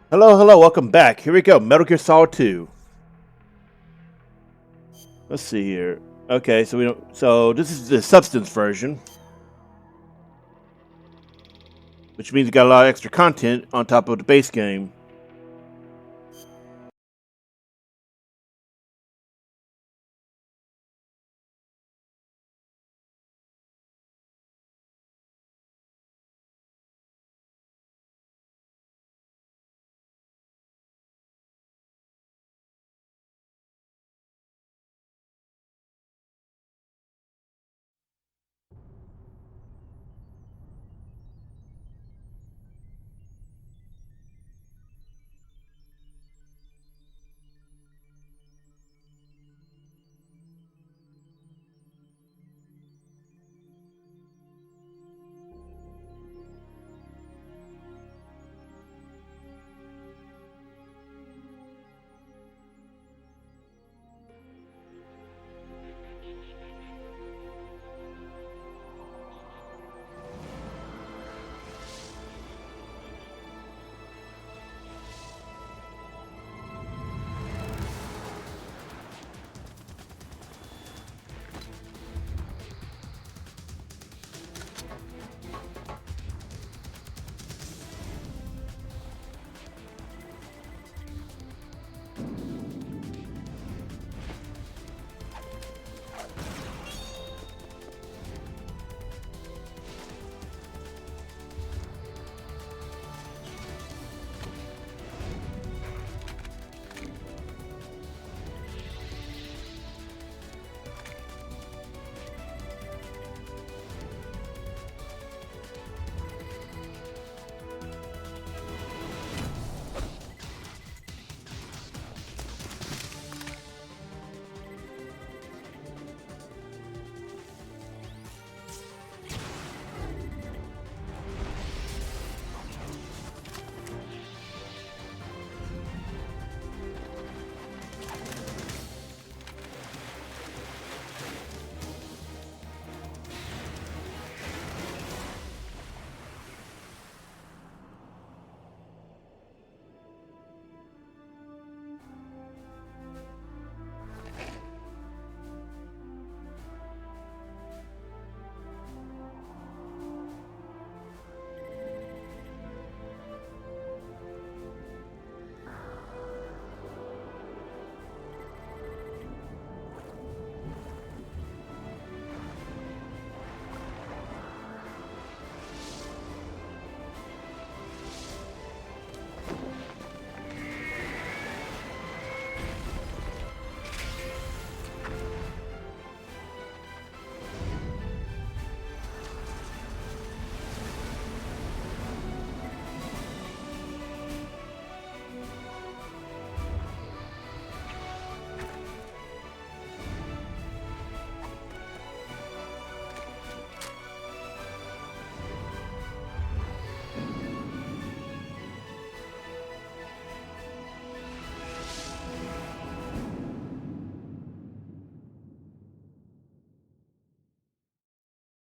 Hello, hello, welcome back. Here we go. Metal Gear Solid 2. Let's see here. Okay, so we don't so this is the substance version, which means we got a lot of extra content on top of the base game.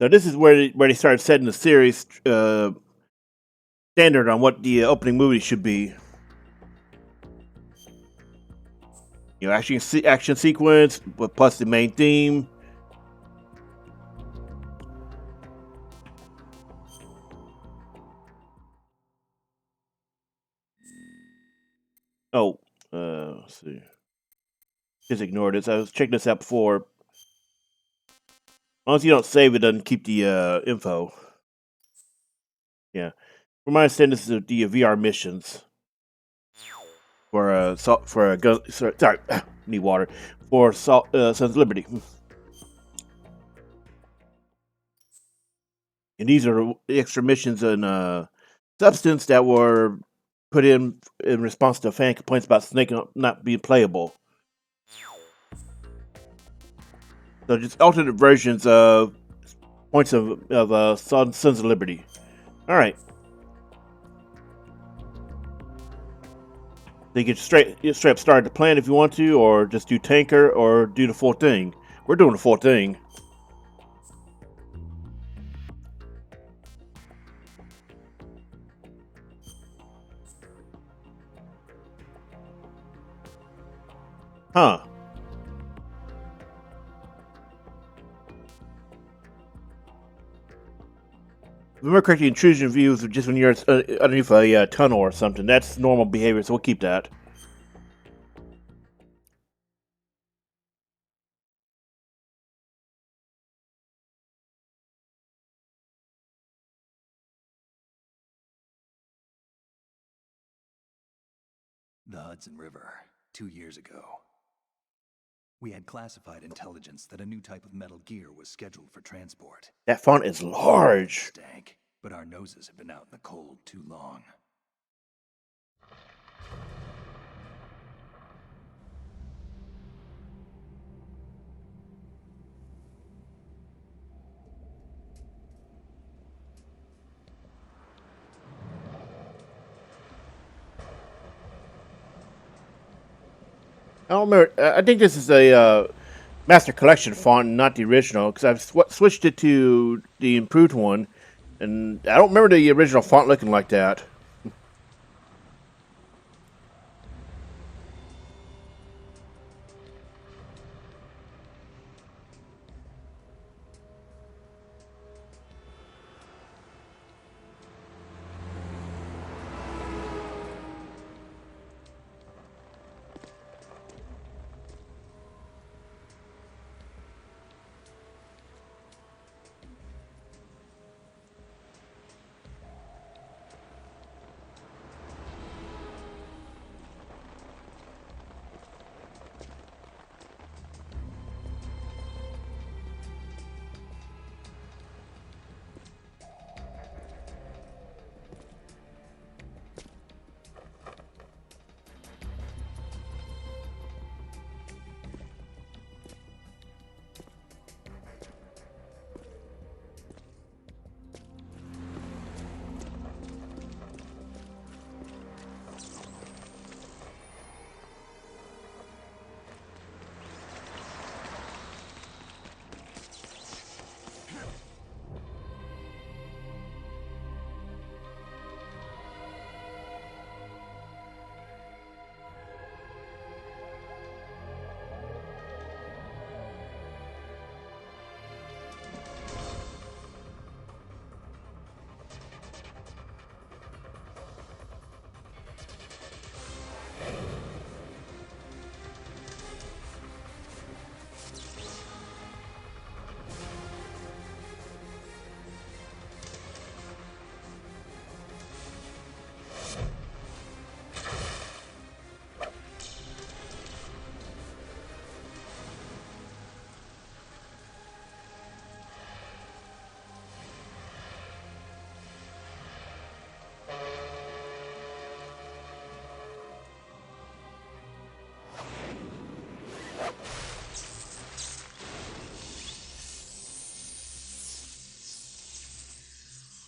So this is where they started setting the series standard on what the opening movie should be. Action sequence, but plus the main theme. Oh, let's see. Just ignore this. I was checking this out before. As long as you don't save it, doesn't keep the info. Yeah. From my understanding, this is the VR missions for a gun. Sorry, need water for Sons of Liberty, and these are the extra missions and substance that were put in response to fan complaints about Snake not being playable. So just alternate versions of points of Sons of Liberty. All right. So you can straight up start the plan if you want to, or just do tanker, or do the full thing. We're doing the full thing. Huh. If I remember correctly, intrusion views are just when you're underneath a tunnel or something. That's normal behavior, so we'll keep that. The Hudson River, 2 years ago. We had classified intelligence that a new type of metal gear was scheduled for transport. That font is large. Stank, but our noses have been out in the cold too long. I don't remember. I think this is a Master Collection font, not the original, because I've switched it to the improved one, and I don't remember the original font looking like that.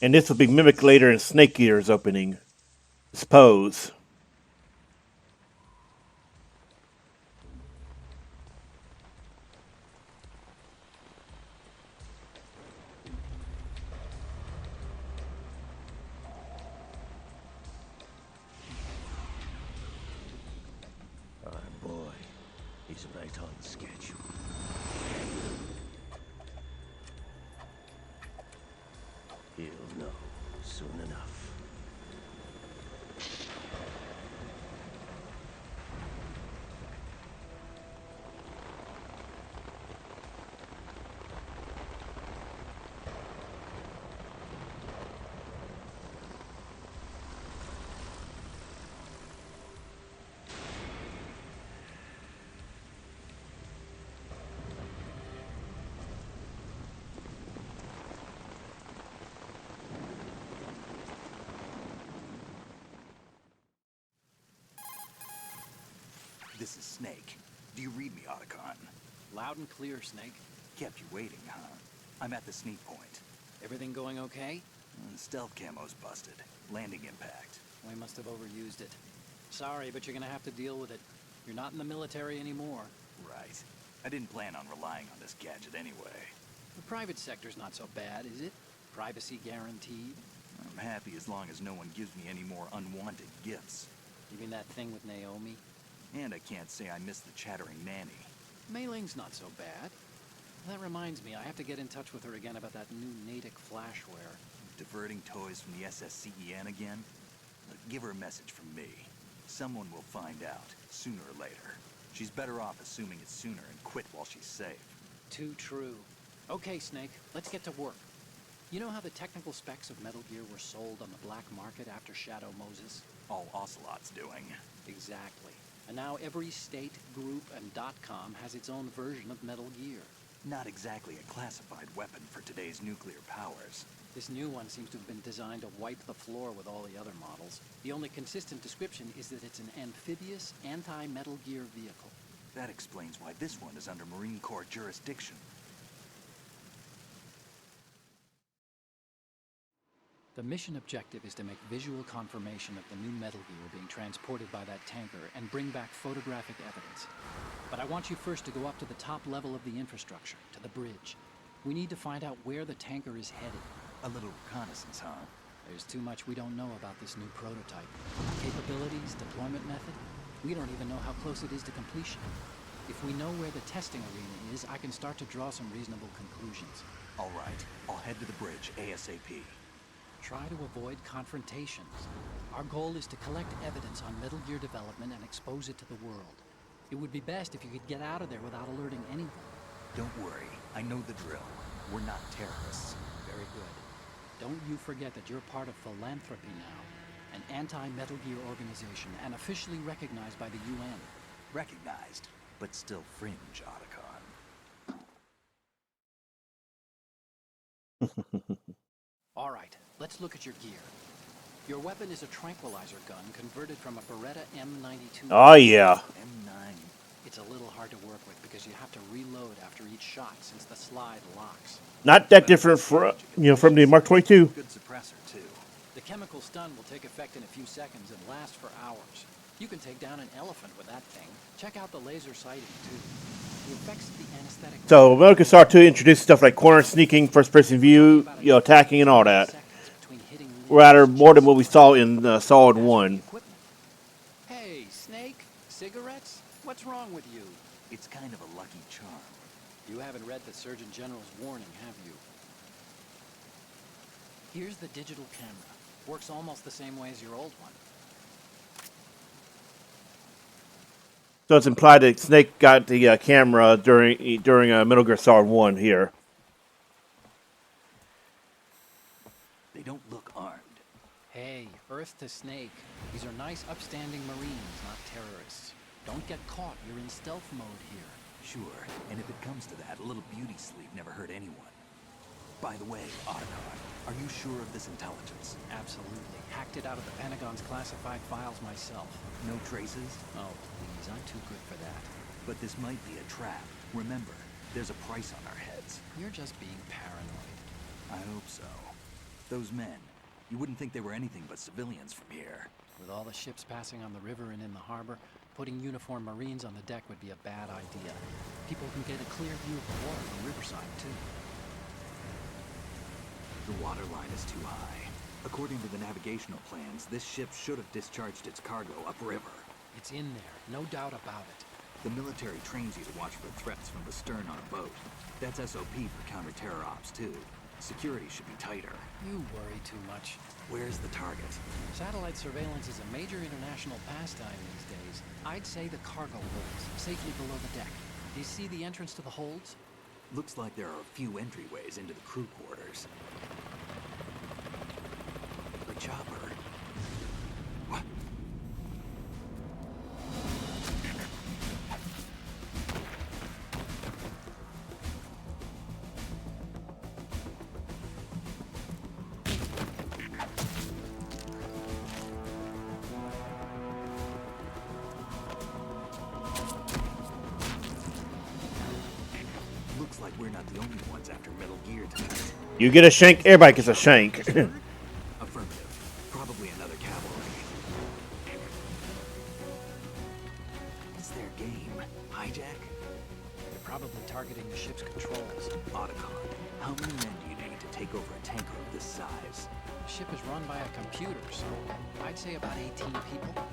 And this will be mimicked later in Snake Eater's opening. Suppose. Our boy, he's right on schedule. He'll know soon enough. This is Snake. Do you read me, Otacon? Loud and clear, Snake. Kept you waiting, huh? I'm at the sneak point. Everything going okay? Stealth camo's busted. Landing impact. We must have overused it. Sorry, but you're gonna have to deal with it. You're not in the military anymore. Right. I didn't plan on relying on this gadget anyway. The private sector's not so bad, is it? Privacy guaranteed. I'm happy as long as no one gives me any more unwanted gifts. You mean that thing with Naomi? And I can't say I miss the chattering nanny. Mei Ling's not so bad. That reminds me, I have to get in touch with her again about that new Natick flashware. Diverting toys from the SSCEN again? Look, give her a message from me. Someone will find out, sooner or later. She's better off assuming it's sooner and quit while she's safe. Too true. Okay, Snake, let's get to work. You know how the technical specs of Metal Gear were sold on the black market after Shadow Moses? All Ocelot's doing. Exactly. And now every state, group, and .com has its own version of Metal Gear. Not exactly a classified weapon for today's nuclear powers. This new one seems to have been designed to wipe the floor with all the other models. The only consistent description is that it's an amphibious, anti-Metal Gear vehicle. That explains why this one is under Marine Corps jurisdiction. The mission objective is to make visual confirmation of the new Metal Gear being transported by that tanker and bring back photographic evidence. But I want you first to go up to the top level of the infrastructure, to the bridge. We need to find out where the tanker is headed. A little reconnaissance, huh? There's too much we don't know about this new prototype. Capabilities, deployment method. We don't even know how close it is to completion. If we know where the testing arena is, I can start to draw some reasonable conclusions. All right, I'll head to the bridge ASAP. Try to avoid confrontations. Our goal is to collect evidence on Metal Gear development and expose it to the world. It would be best if you could get out of there without alerting anyone. Don't worry, I know the drill. We're not terrorists. Very good. Don't you forget that you're part of Philanthropy now, an anti-Metal Gear organization and officially recognized by the UN. Recognized, but still fringe, Otacon. All right, let's look at your gear. Your weapon is a tranquilizer gun converted from a Beretta M92. Oh, yeah. M9. It's a little hard to work with because you have to reload after each shot since the slide locks. Not that different from the Mark 22. Good suppressor, too. The chemical stun will take effect in a few seconds and last for hours. You can take down an elephant with that thing. Check out the laser sighting, too. The effects of the anesthetic... So, Metal Gear Solid 2 introduced stuff like corner sneaking, first-person view, attacking and all that. Rather, more than what we saw in Solid 1. Hey, Snake? Cigarettes? What's wrong with you? It's kind of a lucky charm. You haven't read the Surgeon General's warning, have you? Here's the digital camera. Works almost the same way as your old one. So it's implied that Snake got the camera during Metal Gear Solid 1 here. They don't look armed. Hey, Earth to Snake. These are nice, upstanding Marines, not terrorists. Don't get caught. You're in stealth mode here. Sure, and if it comes to that, a little beauty sleep never hurt anyone. By the way, Otacon, are you sure of this intelligence? Absolutely. Hacked it out of the Pentagon's classified files myself. No traces? Oh, please, I'm too good for that. But this might be a trap. Remember, there's a price on our heads. You're just being paranoid. I hope so. Those men, you wouldn't think they were anything but civilians from here. With all the ships passing on the river and in the harbor, putting uniformed Marines on the deck would be a bad idea. People can get a clear view of the water from Riverside, too. The water line is too high. According to the navigational plans, this ship should have discharged its cargo upriver. It's in there, no doubt about it. The military trains you to watch for threats from the stern on a boat. That's SOP for counter-terror ops, too. Security should be tighter. You worry too much. Where's the target? Satellite surveillance is a major international pastime these days. I'd say the cargo holds, safely below the deck. Do you see the entrance to the holds? Looks like there are a few entryways into the crew quarters. The chopper. What? Looks like we're not the only ones after Metal Gear tonight. You get a shank, everybody gets a shank. Affirmative. Probably another cavalry. What's their game? Hijack? They're probably targeting the ship's controls. Otacon, how many men do you need to take over a tanker of this size? The ship is run by a computer, so I'd say about 18 people.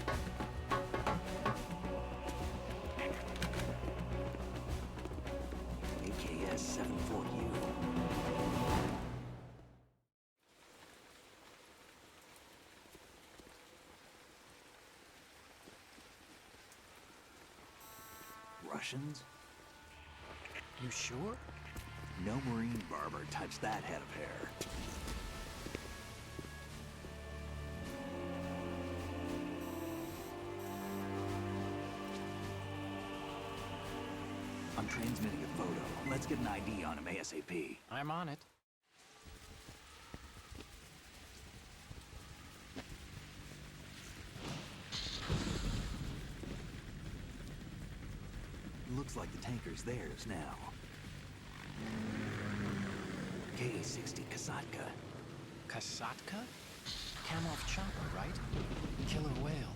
Russians? You sure? No Marine barber touched that head of hair. I'm transmitting a photo. Let's get an ID on him ASAP. I'm on it. Looks like the tanker's theirs now. KA-60 Kasatka. Kasatka? Kamov chopper, right? Killer whale.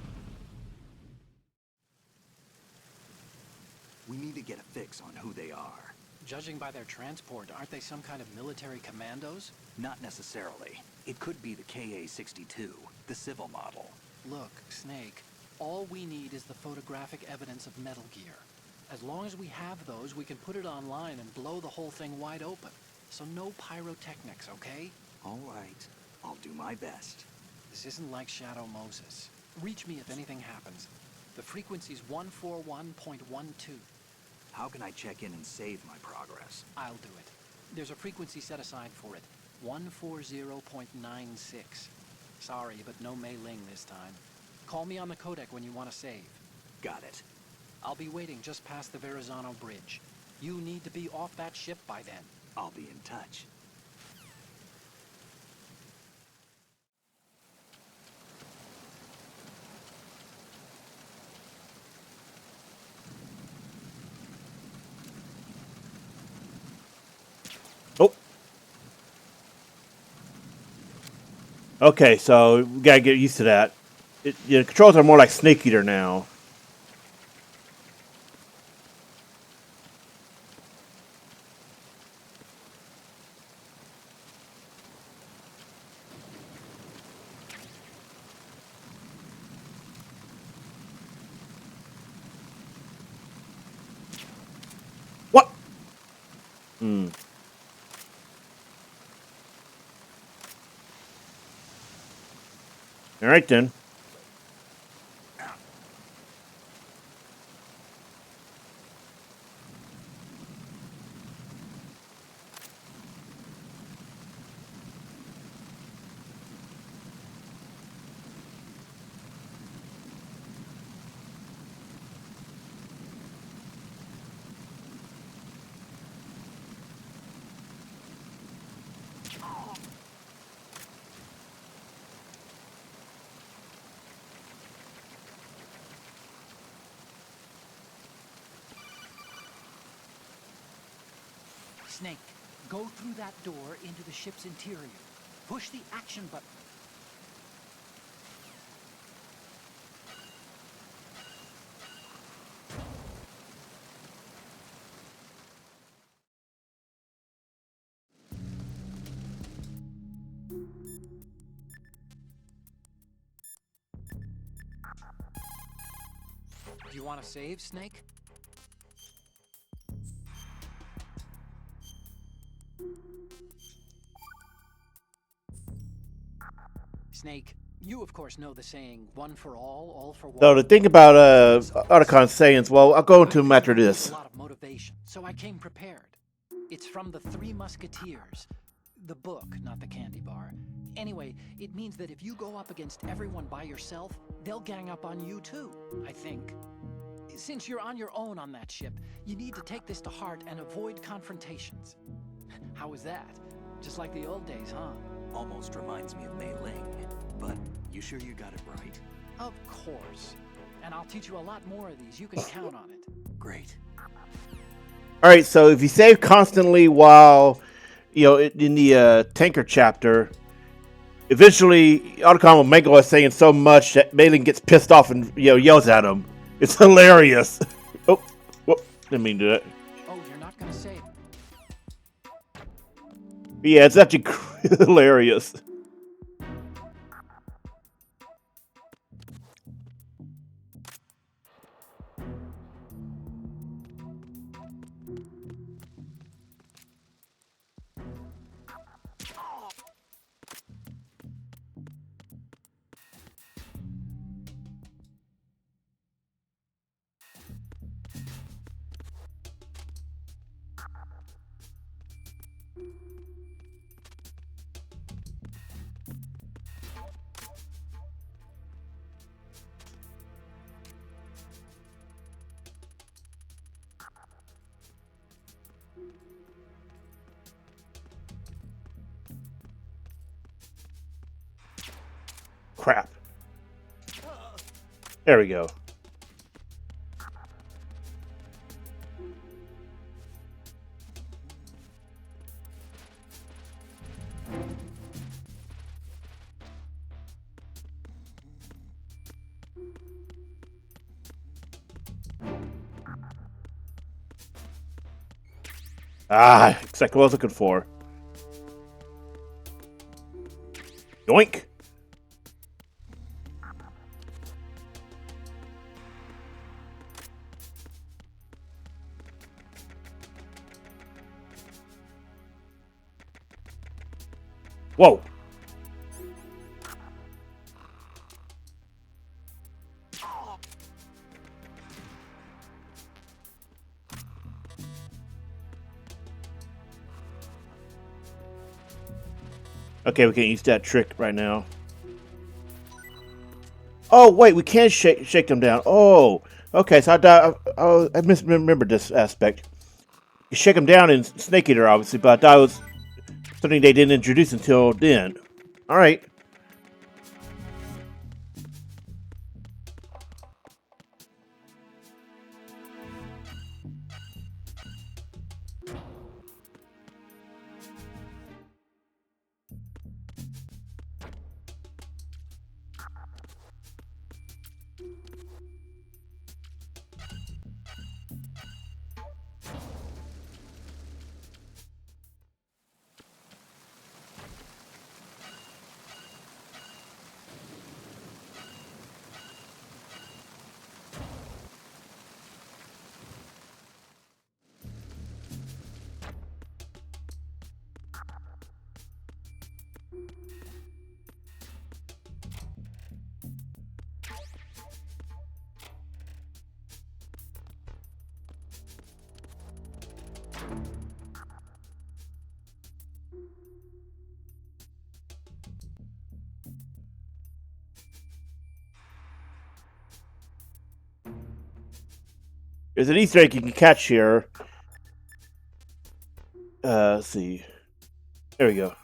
We need to get a fix on who they are. Judging by their transport, aren't they some kind of military commandos? Not necessarily. It could be the KA-62, the civil model. Look, Snake, all we need is the photographic evidence of Metal Gear. As long as we have those, we can put it online and blow the whole thing wide open. So no pyrotechnics, okay? All right. I'll do my best. This isn't like Shadow Moses. Reach me if anything happens. The frequency's 141.12. How can I check in and save my progress? I'll do it. There's a frequency set aside for it. 140.96. Sorry, but no Mei Ling this time. Call me on the codec when you want to save. Got it. I'll be waiting just past the Verrazano Bridge. You need to be off that ship by then. I'll be in touch. Oh. Okay, so we gotta get used to that. The controls are more like Snake Eater now. What? Hmm. All right then. Snake, go through that door into the ship's interior. Push the action button. Do you want to save, Snake? Snake, you of course know the saying, one for all for one. So the thing about Otacon's sayings, well, I'll go into them after this. A lot of motivation, so I came prepared. It's from the Three Musketeers. The book, not the candy bar. Anyway, it means that if you go up against everyone by yourself, they'll gang up on you too, I think. Since you're on your own on that ship, you need to take this to heart and avoid confrontations. How was that? Just like the old days, huh? Almost reminds me of Mei Ling. But you sure you got it right? Of course. And I'll teach you a lot more of these. You can count on it. Great. All right, so if you save constantly while, in the tanker chapter, eventually Otacon will make us saying so much that Mei Ling gets pissed off and yells at him. It's hilarious. Oh, didn't mean to do that. Oh, you're not gonna save. Yeah, it's actually hilarious. crap. There we go. Ah, exactly what I was looking for. Yoink! Whoa! Okay, we can't use that trick right now. Oh, wait, we can shake them down. Oh, okay, so I misremembered this aspect. You shake them down in Snake Eater, obviously, but I thought it was something they didn't introduce until then. Alright. There's an Easter egg you can catch here. Let's see. There we go.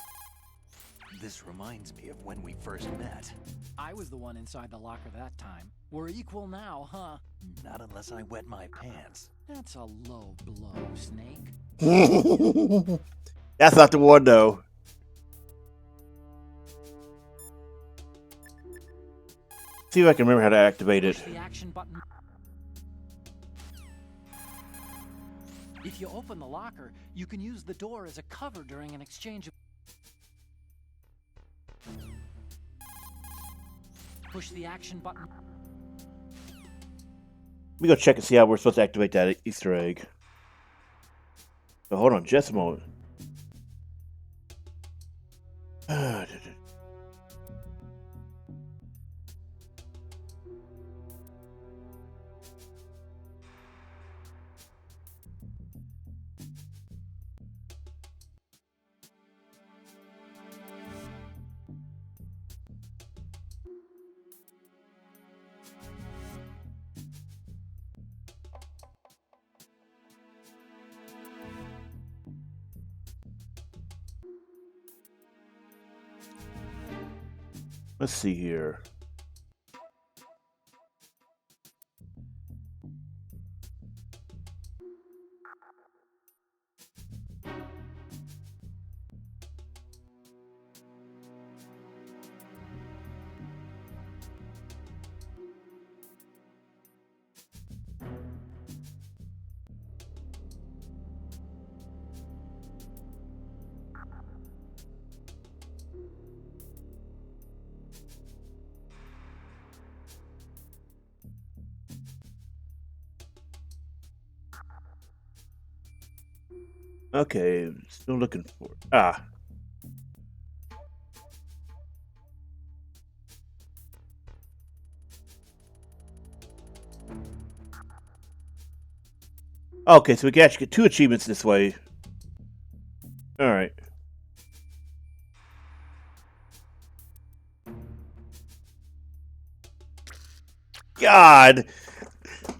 This reminds me of when we first met. I was the one inside the locker that time. We're equal now, huh? Not unless I wet my pants. That's a low blow, Snake. That's not the one, though. See if I can remember how to activate it. Push the action button. If you open the locker, you can use the door as a cover during an exchange of... Push the action button. Let me go check and see how we're supposed to activate that Easter egg. But hold on just a moment. Let's see here. Okay, still looking for it. Ah. Okay, so we can actually get 2 achievements this way. Alright. God!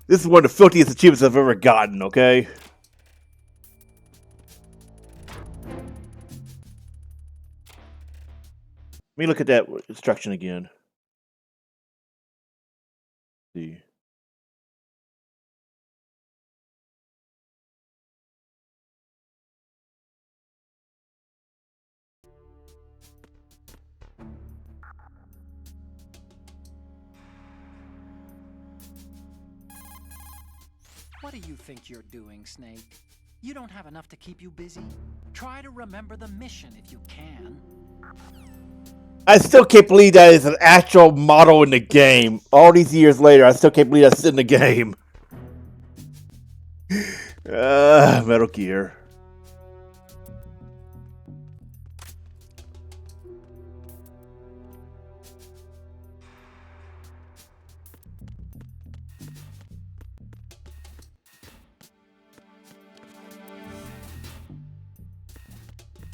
This is one of the filthiest achievements I've ever gotten, okay? Let me look at that instruction again. See. What do you think you're doing, Snake? You don't have enough to keep you busy? Try to remember the mission if you can. I still can't believe that is an actual model in the game. All these years later, I still can't believe that's in the game. Metal Gear.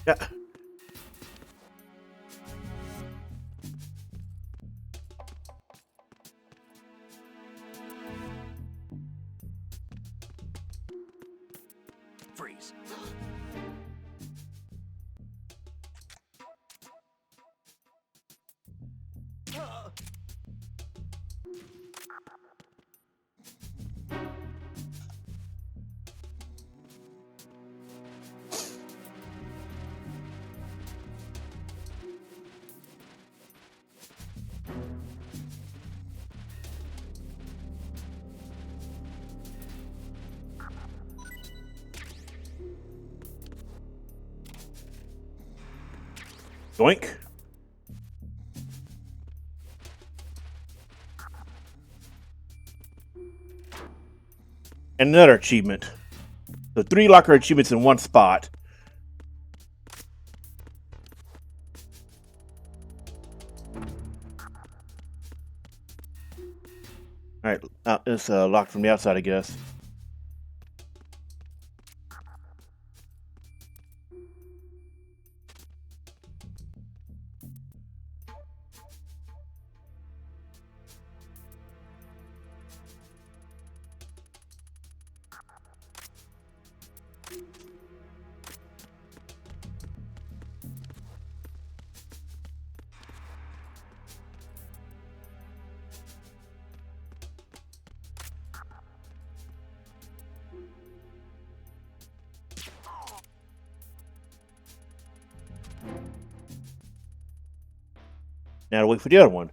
Yeah. Freeze. Doink. Another achievement. So 3 locker achievements in one spot. Alright, it's locked from the outside, I guess. Now to wait for the other one.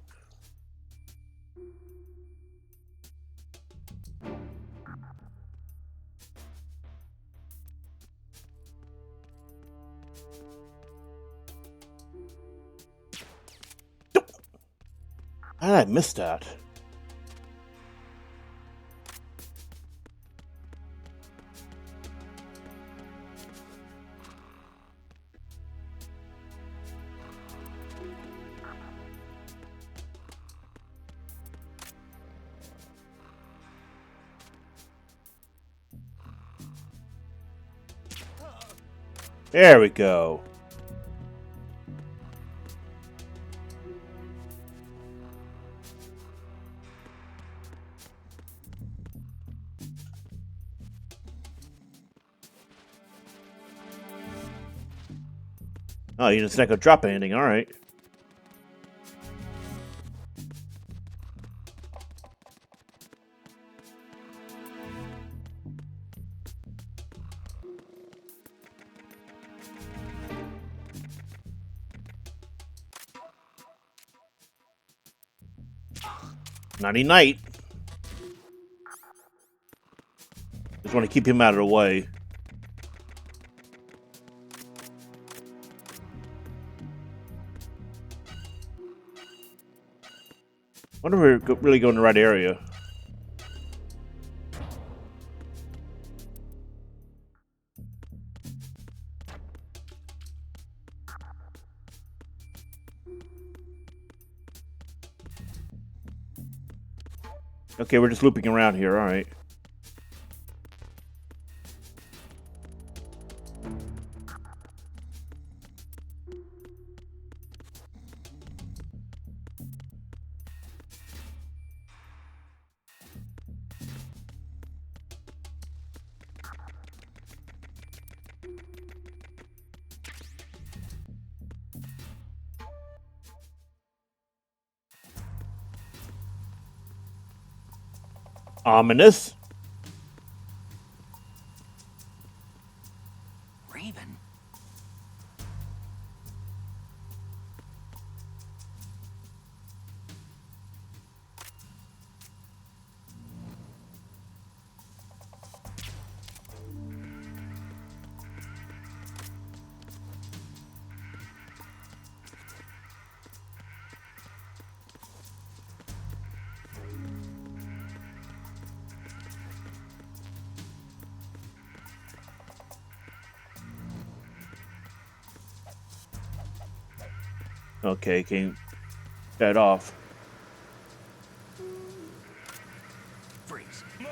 How did I miss that? There we go. Oh, you just not gonna drop anything, alright. Nighty night. Just want to keep him out of the way. Wonder if we're really going in the right area. Okay, we're just looping around here, alright. Ominous. Raven? Okay, can't that off. Freeze. Move!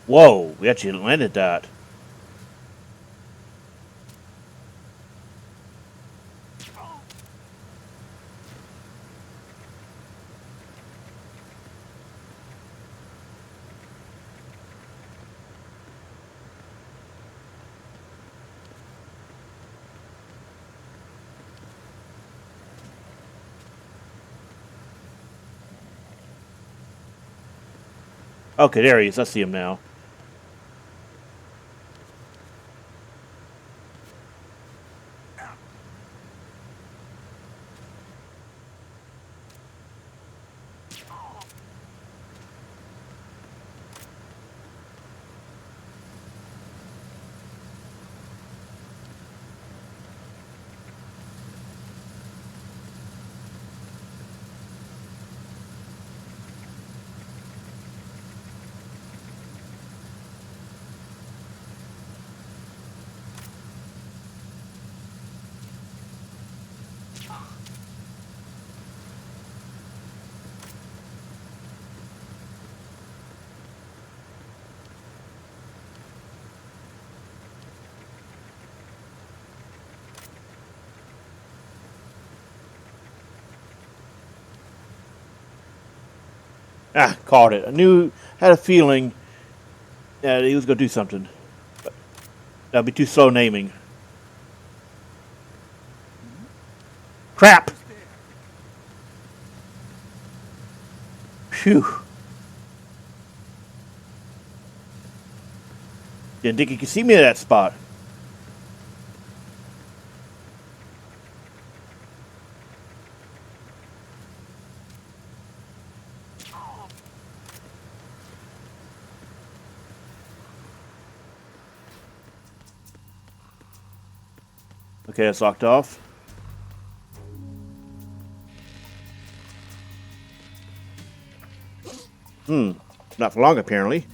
Whoa, we actually landed that. Okay, there he is. I see him now. Ah, caught it. I knew, had a feeling that he was going to do something. But that'd be too slow naming. Crap! Phew. Didn't think you could see me at that spot. Okay, that's locked off. Not for long, apparently.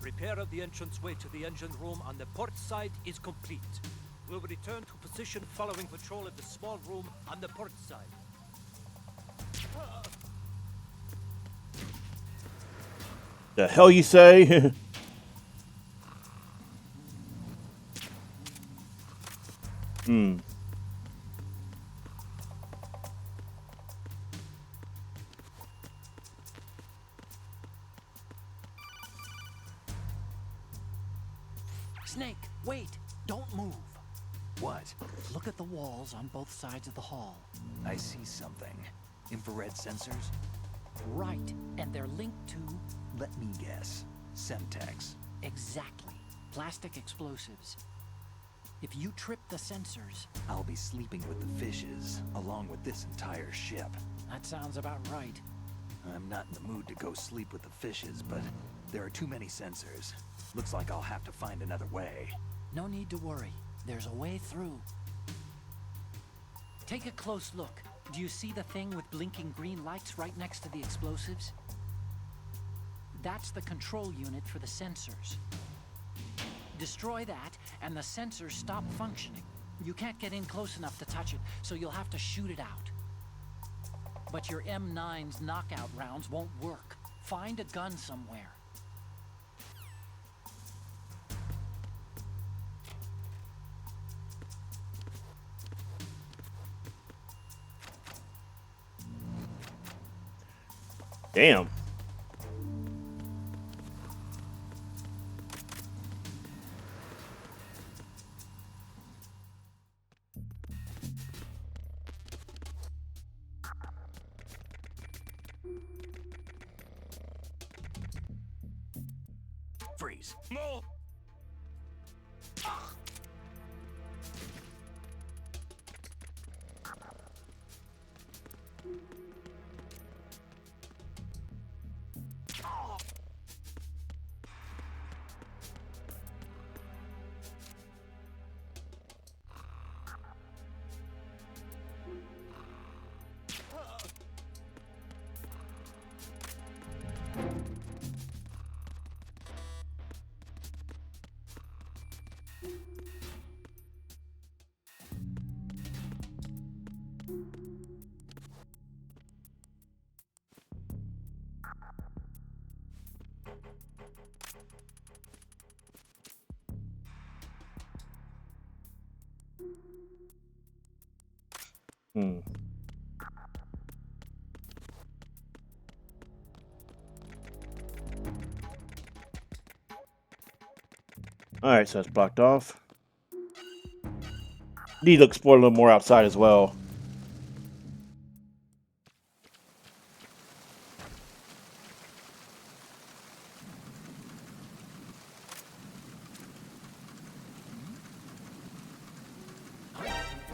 Repair of the entranceway to the engine room on the port side is complete. We'll return to position following patrol of the small room on the port side. The hell you say? Snake, wait! Don't move! What? Look at the walls on both sides of the hall. I see something. Infrared sensors? Right, and they're linked to... Let me guess. Semtex. Exactly. Plastic explosives. If you trip the sensors... I'll be sleeping with the fishes, along with this entire ship. That sounds about right. I'm not in the mood to go sleep with the fishes, but there are too many sensors. Looks like I'll have to find another way. No need to worry. There's a way through. Take a close look. Do you see the thing with blinking green lights right next to the explosives? That's the control unit for the sensors. Destroy that, and the sensors stop functioning. You can't get in close enough to touch it, so you'll have to shoot it out. But your M9's knockout rounds won't work. Find a gun somewhere. Damn. Freeze. No. Hmm. Alright, so that's blocked off. Need to explore a little more outside as well.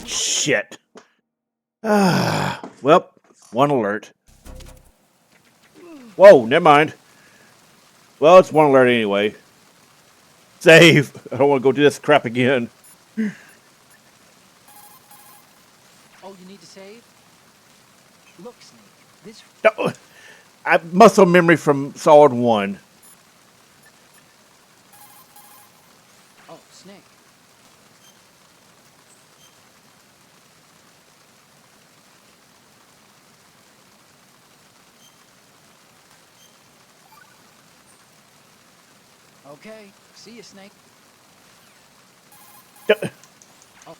Shit. Ah, well, one alert. Whoa, never mind. Well, it's one alert anyway. Save. I don't want to go do this crap again. Oh, you need to save? Look, Snake, this... No, I have muscle memory from Solid 1. Oh, Snake. Okay, see you, Snake. Oh.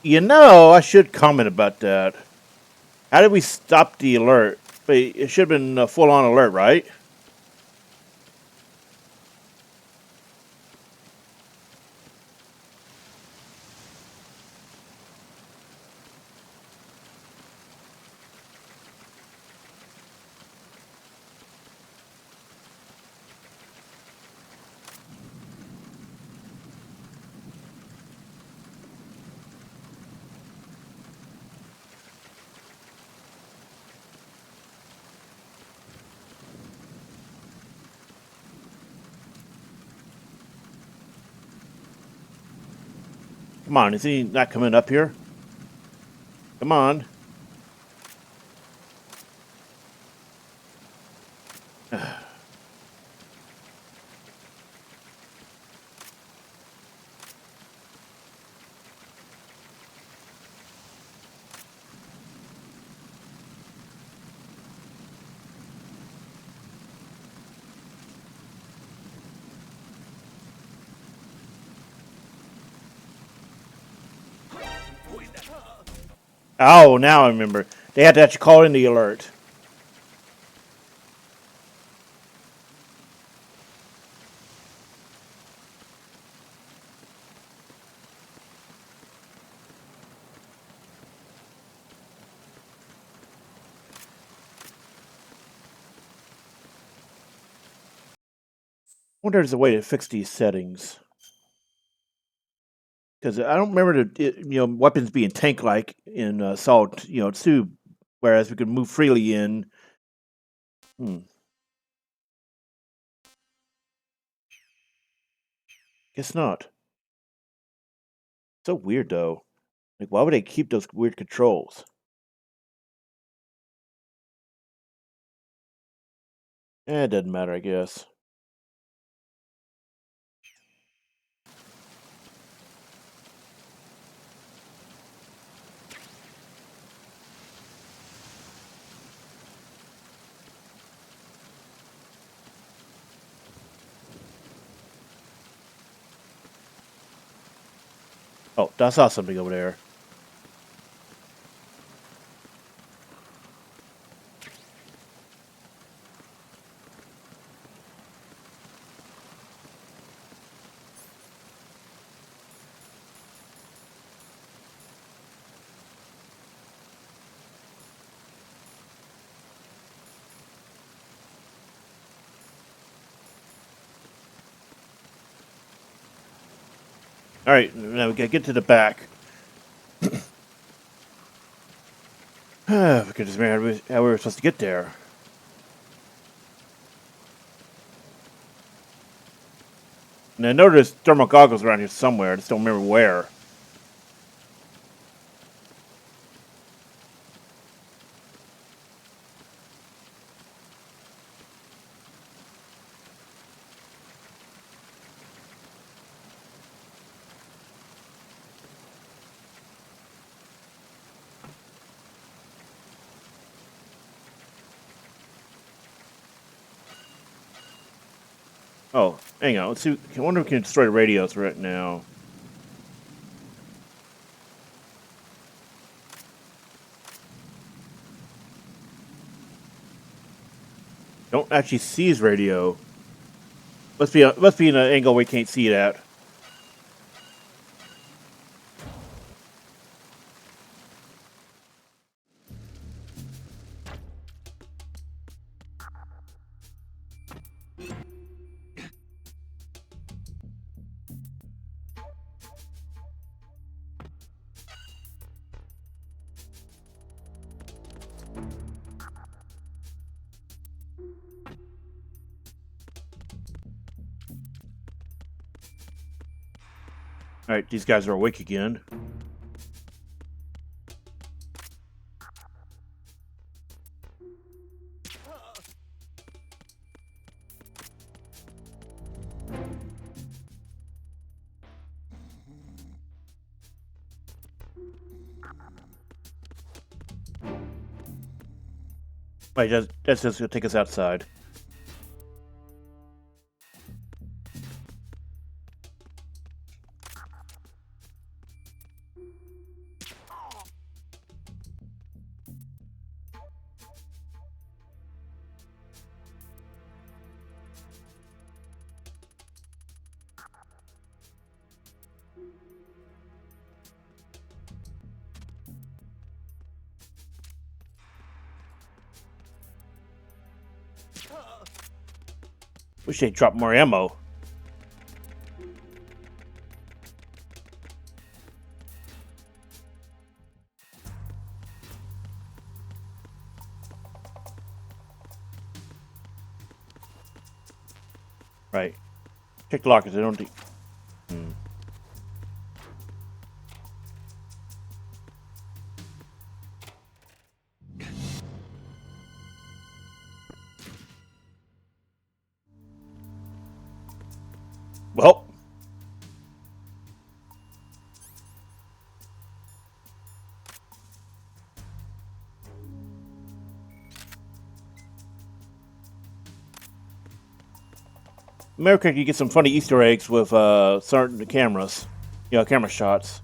You know, I should comment about that. How did we stop the alert? But it should have been a full-on alert, right? Come on, is he not coming up here? Come on. Oh, now I remember. They had to actually call in the alert. I wonder if there's a way to fix these settings. Because I don't remember weapons being tank-like in Solid 2, whereas we could move freely in. Guess not. So weird though. Like, why would they keep those weird controls? It doesn't matter, I guess. Oh, I saw something over there. Alright, now we gotta get to the back. Goodness, man, how we were supposed to get there. And I know there's thermal goggles around here somewhere. I just don't remember where. Oh, hang on. Let's see. I wonder if we can destroy the radios right now. Don't actually see his radio. Must be in an angle we can't see it at. Alright, these guys are awake again. Wait, that's just gonna take us outside. Wish they'd drop more ammo. Right. Check the lockers. I don't think. Well. America, you get some funny Easter eggs with certain cameras. You know, camera shots.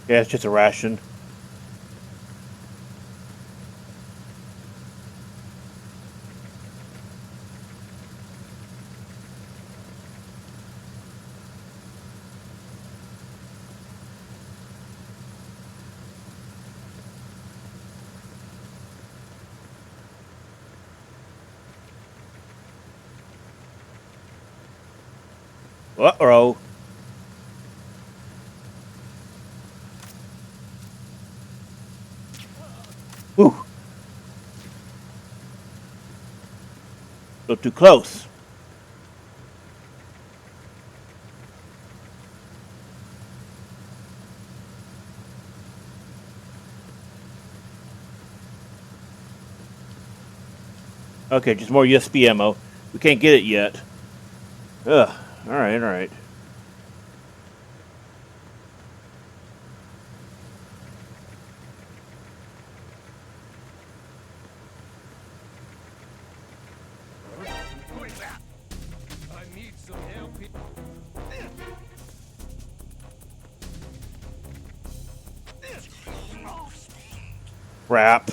Yeah, it's just a ration. Uh-oh. Whew. A little too close. Okay, just more USB ammo. We can't get it yet. Ugh. Alright, alright. I need some help. Crap.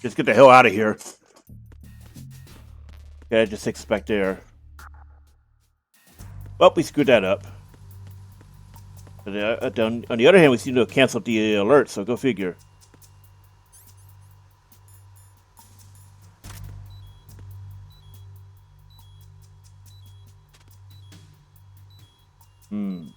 Just get the hell out of here. Okay, just expect air. Well, we screwed that up. But, on the other hand, we seem to have canceled the alert, so go figure. Hmm.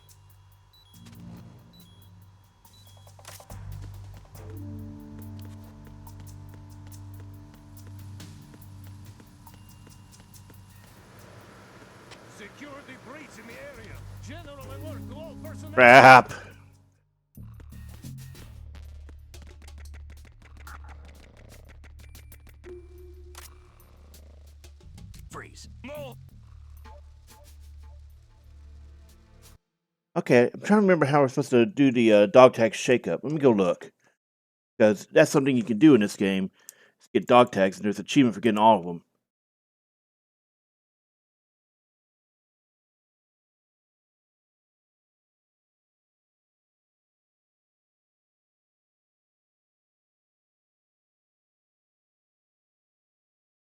Secure the breach in the area. General alert to all personnel. Crap. Freeze. No. Okay, I'm trying to remember how we're supposed to do the dog tag shakeup. Let me go look. Because that's something you can do in this game. Is get dog tags, and there's an achievement for getting all of them.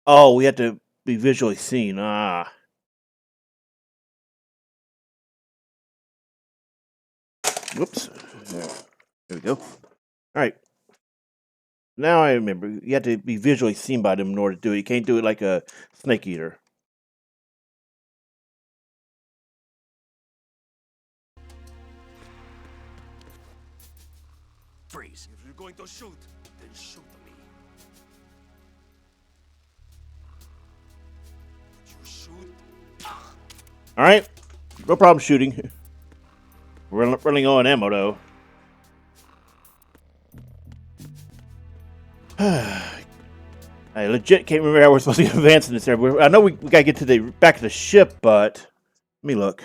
Oh, we have to be visually seen. Ah. Whoops. There we go. Alright. Now I remember. You have to be visually seen by them in order to do it. You can't do it like a snake eater. Freeze. If you're going to shoot, then shoot me. Would you shoot? Alright. No problem shooting. We're running low on ammo, though. I legit can't remember how we're supposed to advance in this area. I know we gotta get to the back of the ship, but let me look.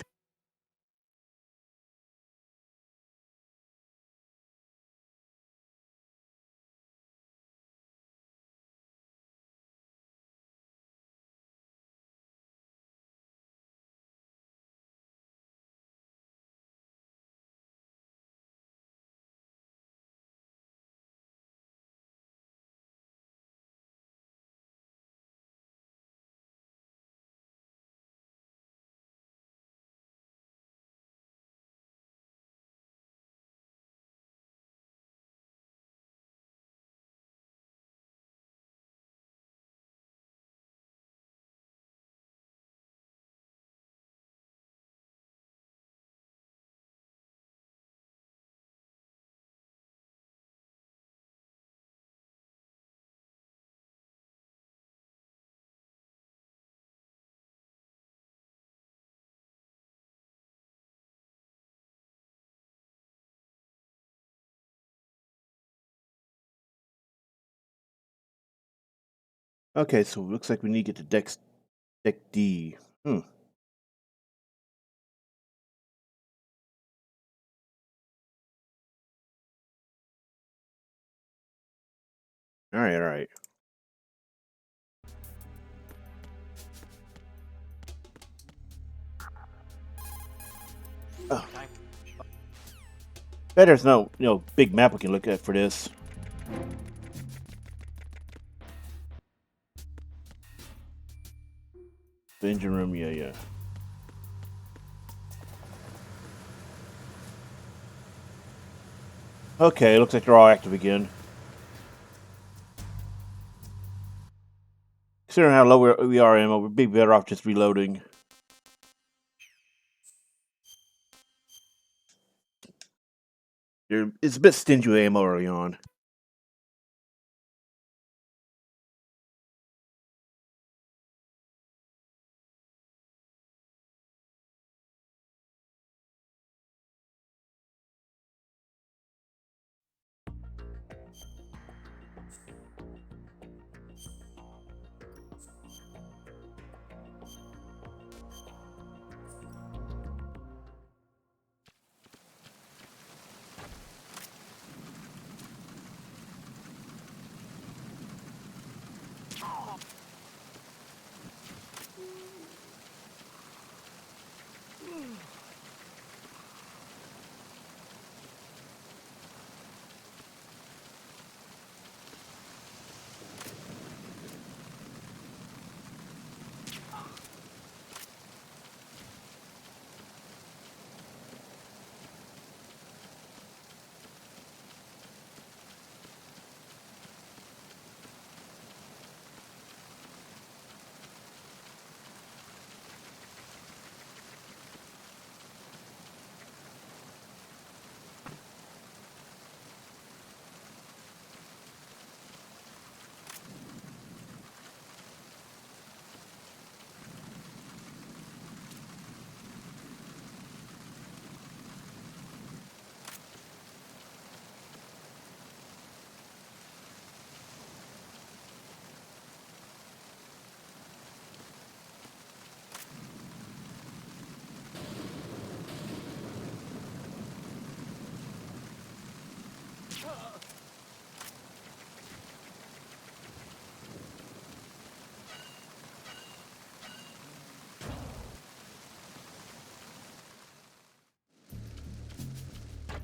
Okay, so it looks like we need to get to deck D. All right, all right. Oh. Bet there's no, big map we can look at for this. The engine room, yeah. Okay, looks like they're all active again. Considering how low we are ammo, we'd be better off just reloading. It's a bit stingy with ammo early on.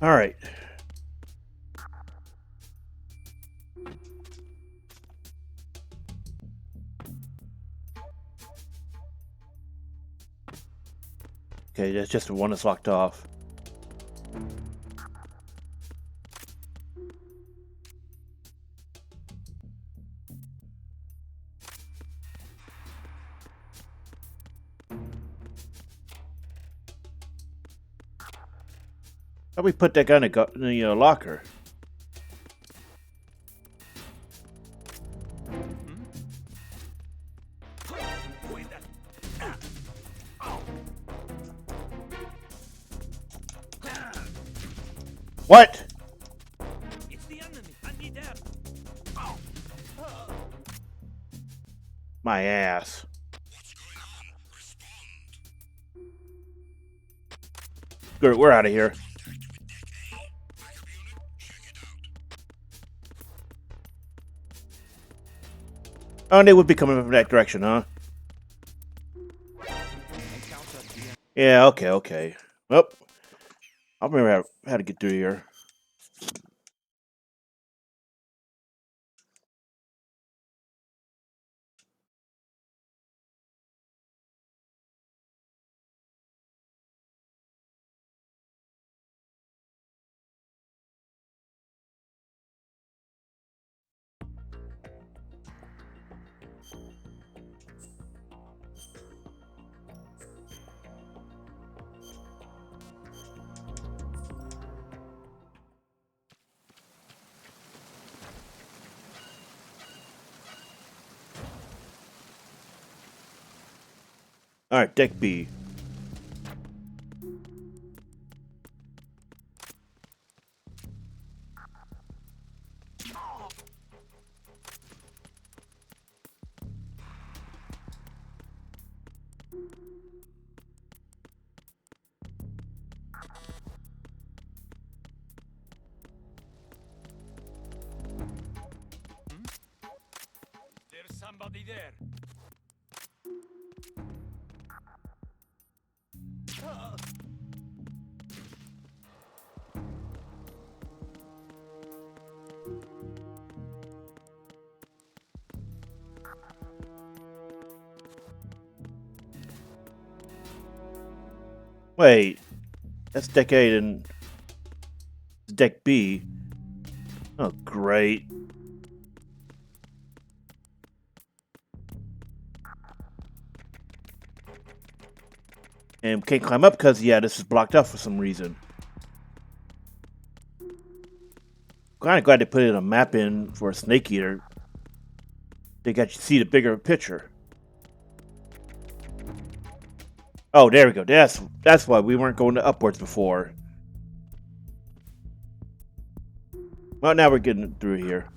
All right. Okay, that's just the one that's locked off. How we put that gun in the locker? What? It's the enemy. I need help. My ass. Good, we're out of here. Oh, and they would be coming from that direction, huh? Yeah, okay. Well, I'll remember how to get through here. All right, deck B. Somebody there. Wait, that's deck 8 and deck B. Oh, great. And we can't climb up because, yeah, this is blocked off for some reason. Kind of glad they put in a map in for a snake eater. They got you to see the bigger picture. Oh, there we go. That's why we weren't going to upwards before. Well, now we're getting through here.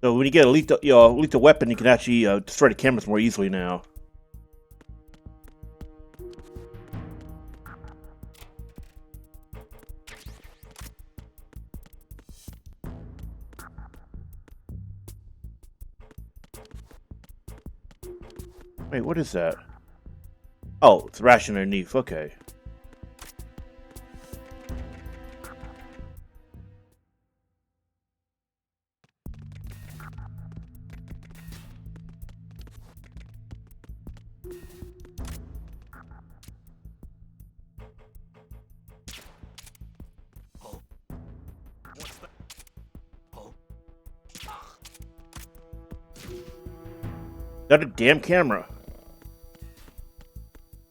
So when you get a lethal weapon, you can actually destroy the cameras more easily now. Wait, what is that? Oh, it's a ration underneath. Okay. Another damn camera.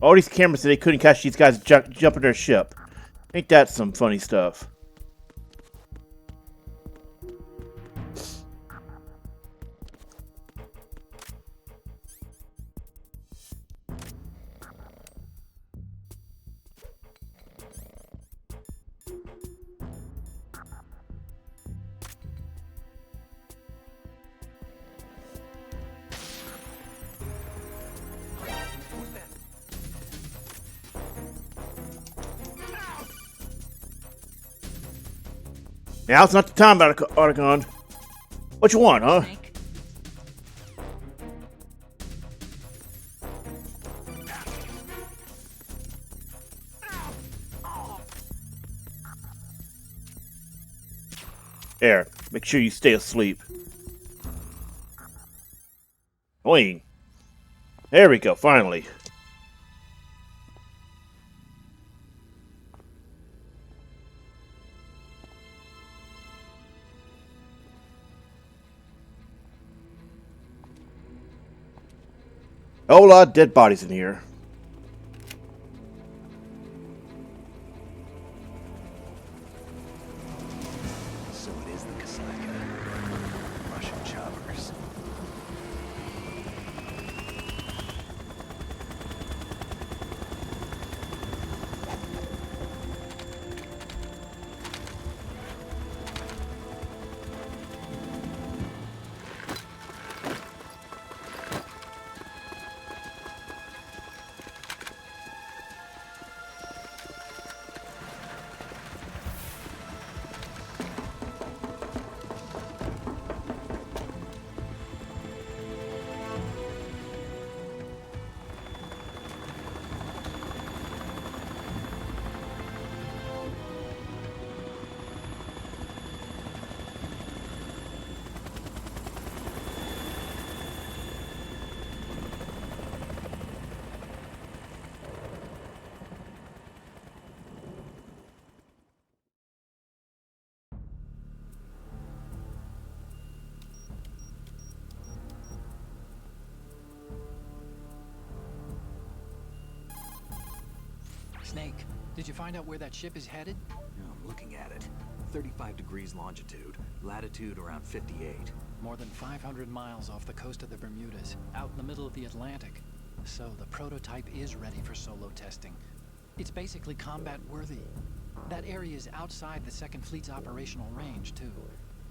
All these cameras that they couldn't catch these guys jumping their ship. Ain't that some funny stuff? Now's not the time, Argon. What you want, huh? Snake. There, make sure you stay asleep. Boing. There we go, finally. A whole lot of dead bodies in here. So it is the Kasaka. Russian choppers. Snake, did you find out where that ship is headed? I'm looking at it. 35 degrees longitude, latitude around 58. More than 500 miles off the coast of the Bermudas, out in the middle of the Atlantic. So the prototype is ready for solo testing. It's basically combat worthy. That area is outside the Second Fleet's operational range, too.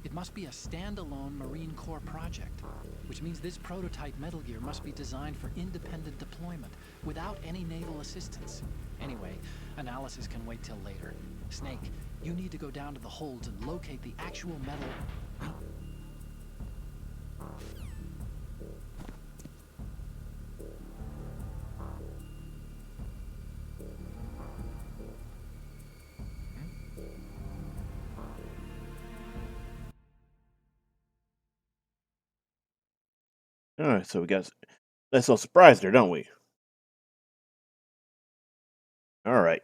It must be a standalone Marine Corps project. which means this prototype Metal Gear must be designed for independent deployment, without any naval assistance. Anyway, analysis can wait till later. Snake, you need to go down to the holds and locate the actual metal... Alright, so we got nice little surprise there, don't we? Alright.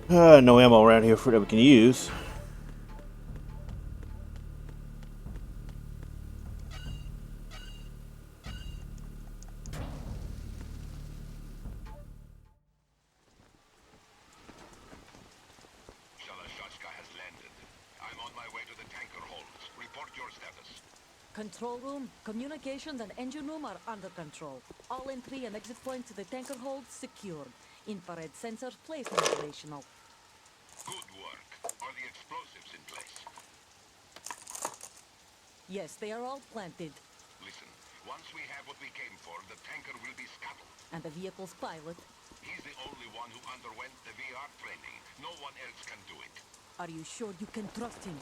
No ammo around here for that we can use. has landed. I'm on my way to the tanker holds. Report your status. Control room, communications and engine room are under control. All entry and exit points to the tanker hold secured. Infrared sensors placed and operational. Good work. Are the explosives in place? Yes, they are all planted. Listen, once we have what we came for, the tanker will be scuttled. And the vehicle's pilot? He's the only one who underwent the VR training. No one else can do it. Are you sure you can trust him?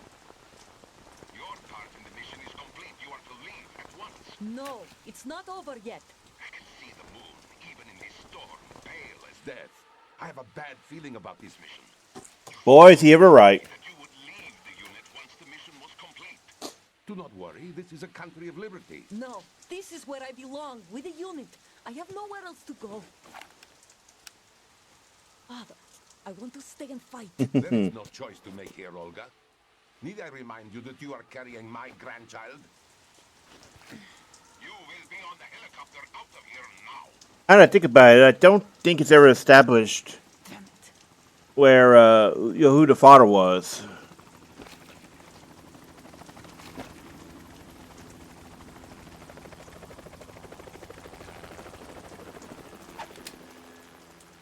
Your part in the mission is complete. You are to leave at once. No, it's not over yet. I can see the moon, even in this storm, pale as death. I have a bad feeling about this mission. Boys, he ever right. That you would leave the unit once the mission was complete. Do not worry. This is a country of liberty. No, this is where I belong, with the unit. I have nowhere else to go. Father, I want to stay and fight. There is no choice to make here, Olga. Need I remind you that you are carrying my grandchild? You will be on the helicopter out of here now. I don't think about it. I don't think it's ever established Damn it. where who the father was.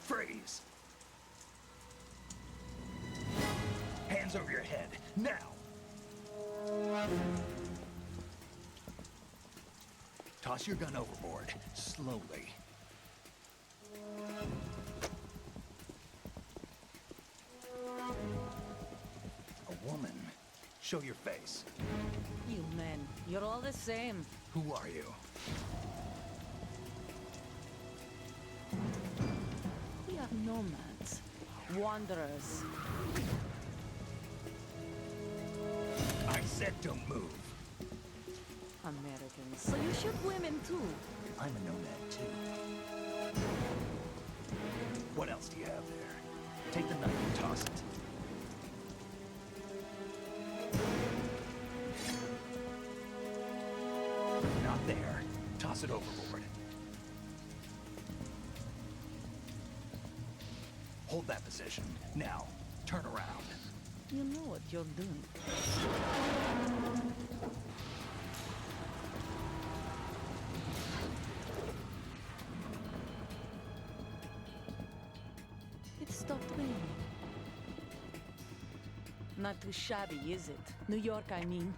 Freeze! Hands over your head, now! Toss your gun overboard, slowly. A woman. Show your face. You men, you're all the same. Who are you? We are nomads, wanderers. I said don't move. Americans, so you shoot women too. I'm a nomad too. What else do you have there? Take the knife and toss it. Not there. Toss it overboard. Hold that position. Now, turn around. You know what you're doing. It stopped raining. Not too shabby, is it? New York, I mean.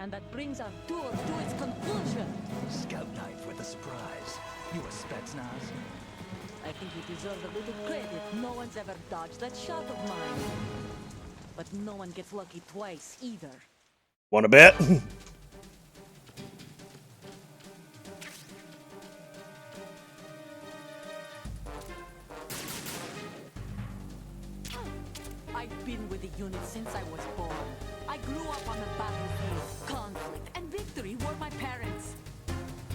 And that brings our tour to its conclusion. Scout knife with a surprise. You a Spetsnaz? I think you deserve a little credit. No one's ever dodged that shot of mine. But no one gets lucky twice, either. Want to bet? I've been with the unit since I was born. I grew up on the battlefield. Conflict and victory were my parents.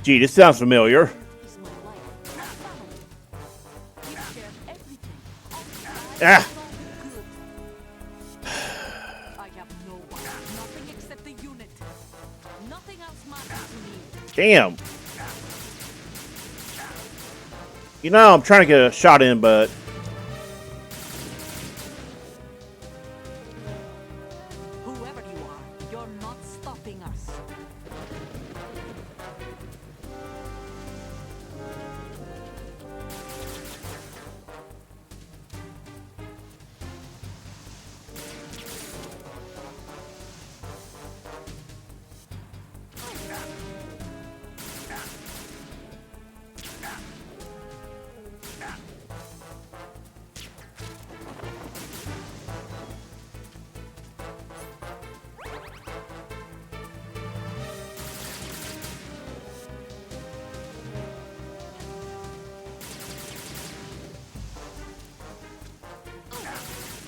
Gee, this sounds familiar. This is my life, my family. We share everything. Ah. Good. I have no one, nothing except the unit. Nothing else matters to me. Damn. You know, I'm trying to get a shot in, but Whoever you are, you're not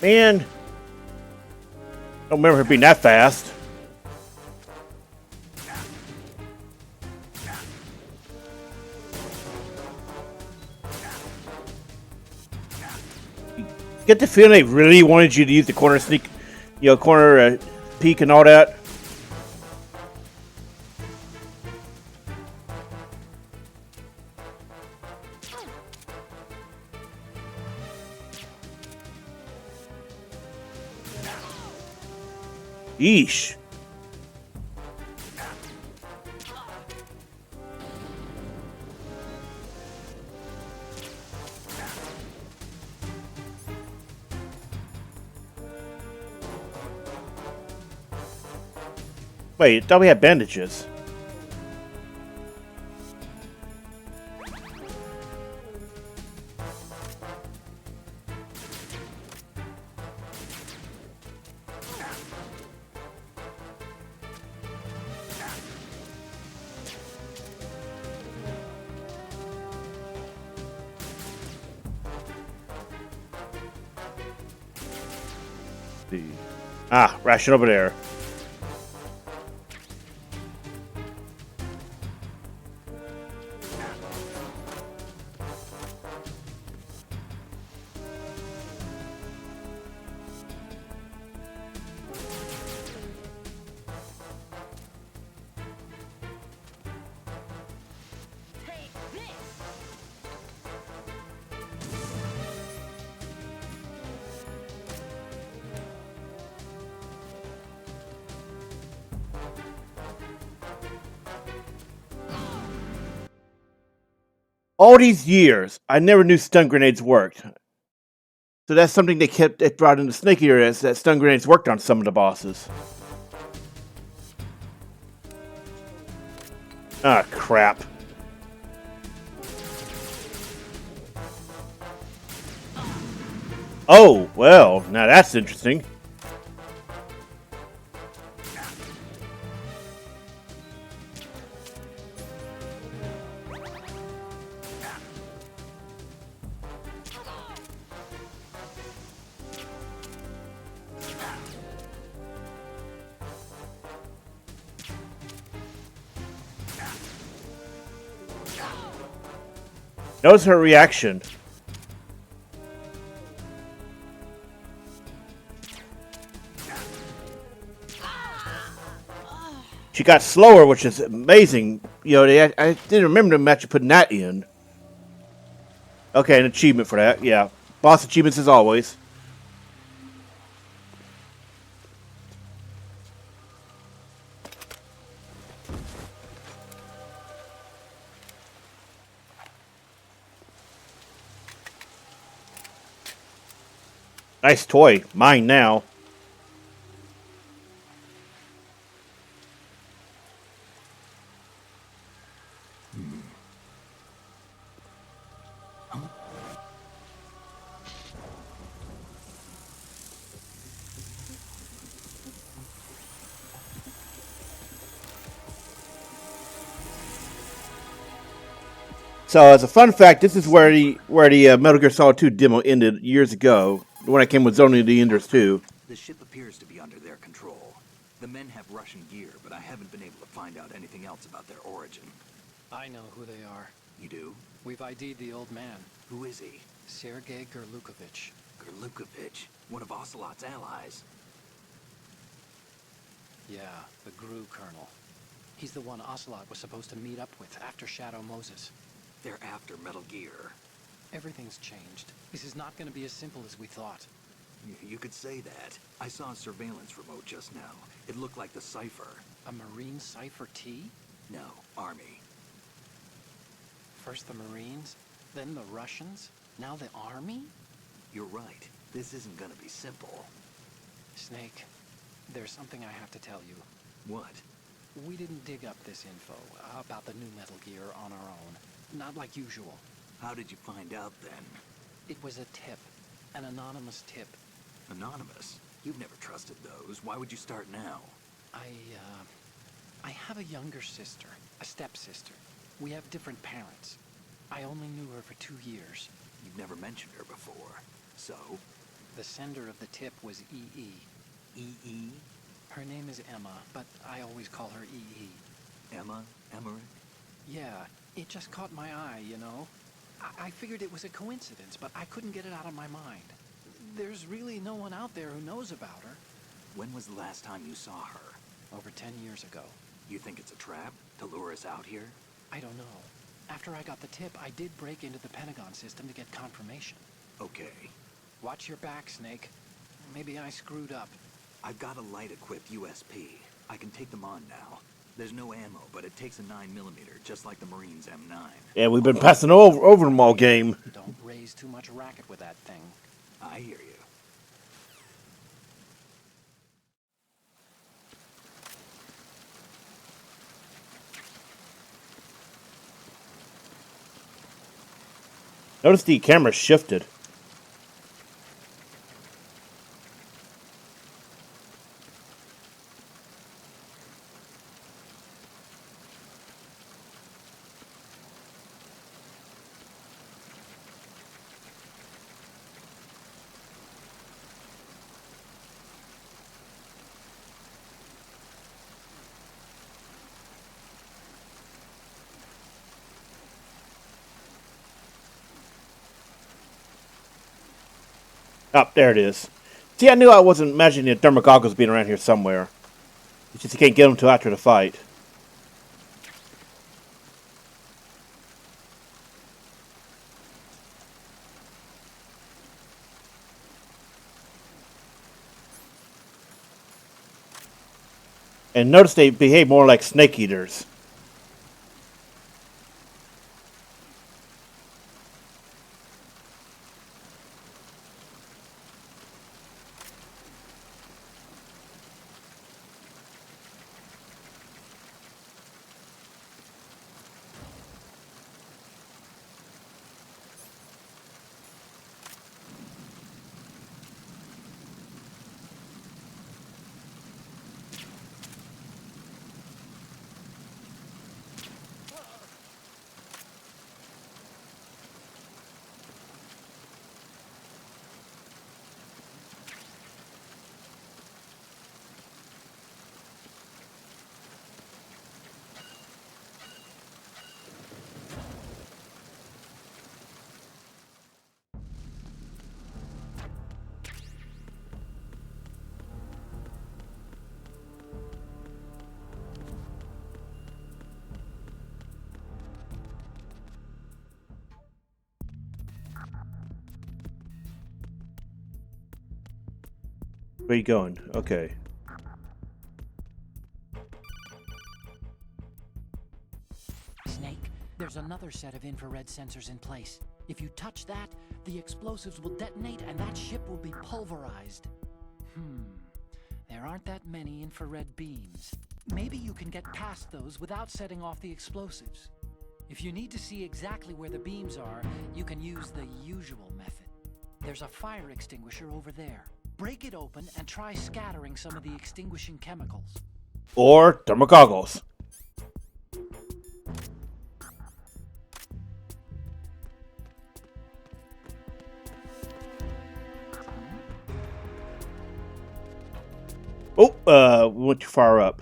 Man, don't remember her being that fast. Get the feeling they really wanted you to use the corner sneak, corner peek and all that. Yeesh. Wait, I thought we had bandages. Ah, ration over there. All these years, I never knew stun grenades worked. So that's something they brought into Snake Eater, is that stun grenades worked on some of the bosses. Ah, crap. Oh, well, now that's interesting. Notice her reaction. She got slower, which is amazing. I didn't remember them actually putting that in. Okay, an achievement for that. Yeah, boss achievements as always. Nice toy. Mine now. So, as a fun fact, this is where the Metal Gear Solid 2 demo ended years ago. The one that came with Only the Enders 2. The ship appears to be under their control. The men have Russian gear, but I haven't been able to find out anything else about their origin. I know who they are. You do? We've ID'd the old man, Who is he? Sergei Gurlukovich. Gurlukovich, one of Ocelot's allies. Yeah, the GRU colonel. He's the one Ocelot was supposed to meet up with after Shadow Moses. They're after Metal Gear. Everything's changed. This is not going to be as simple as we thought. You could say that. I saw a surveillance remote just now. It looked like the cipher. A Marine Cipher T? No, Army. First the Marines, then the Russians, now the Army? You're right. This isn't gonna be simple. Snake, there's something I have to tell you. What? We didn't dig up this info about the new Metal Gear on our own. Not like usual. How did you find out then? It was a tip. An anonymous tip. Anonymous? You've never trusted those. Why would you start now? I have a younger sister, a stepsister. We have different parents. I only knew her for 2 years. You've never mentioned her before. So? The sender of the tip was E.E. E.E.? Her name is Emma, but I always call her E.E. Emma? Emmerich? Yeah, it just caught my eye, you know? I figured it was a coincidence, but I couldn't get it out of my mind. There's really no one out there who knows about her. When was the last time you saw her? Over 10 years ago. You think it's a trap? To lure us out here? I don't know. After I got the tip, I did break into the Pentagon system to get confirmation. Okay. Watch your back, Snake. Maybe I screwed up. I've got a light-equipped USP. I can take them on now. There's no ammo, but it takes a 9mm, just like the Marines' M9. Yeah, we've been passing over them all game. Don't raise too much racket with that thing. I hear you. Notice the camera shifted. Oh, there it is. See, I knew I wasn't imagining the thermal goggles being around here somewhere. It's just you can't get them until after the fight. And notice they behave more like snake eaters. Where you going? Okay. Snake, there's another set of infrared sensors in place. If you touch that, the explosives will detonate and that ship will be pulverized. There aren't that many infrared beams. Maybe you can get past those without setting off the explosives. If you need to see exactly where the beams are, you can use the usual method. There's a fire extinguisher over there. Break it open and try scattering some of the extinguishing chemicals. Or thermal goggles. Oh, we went too far up.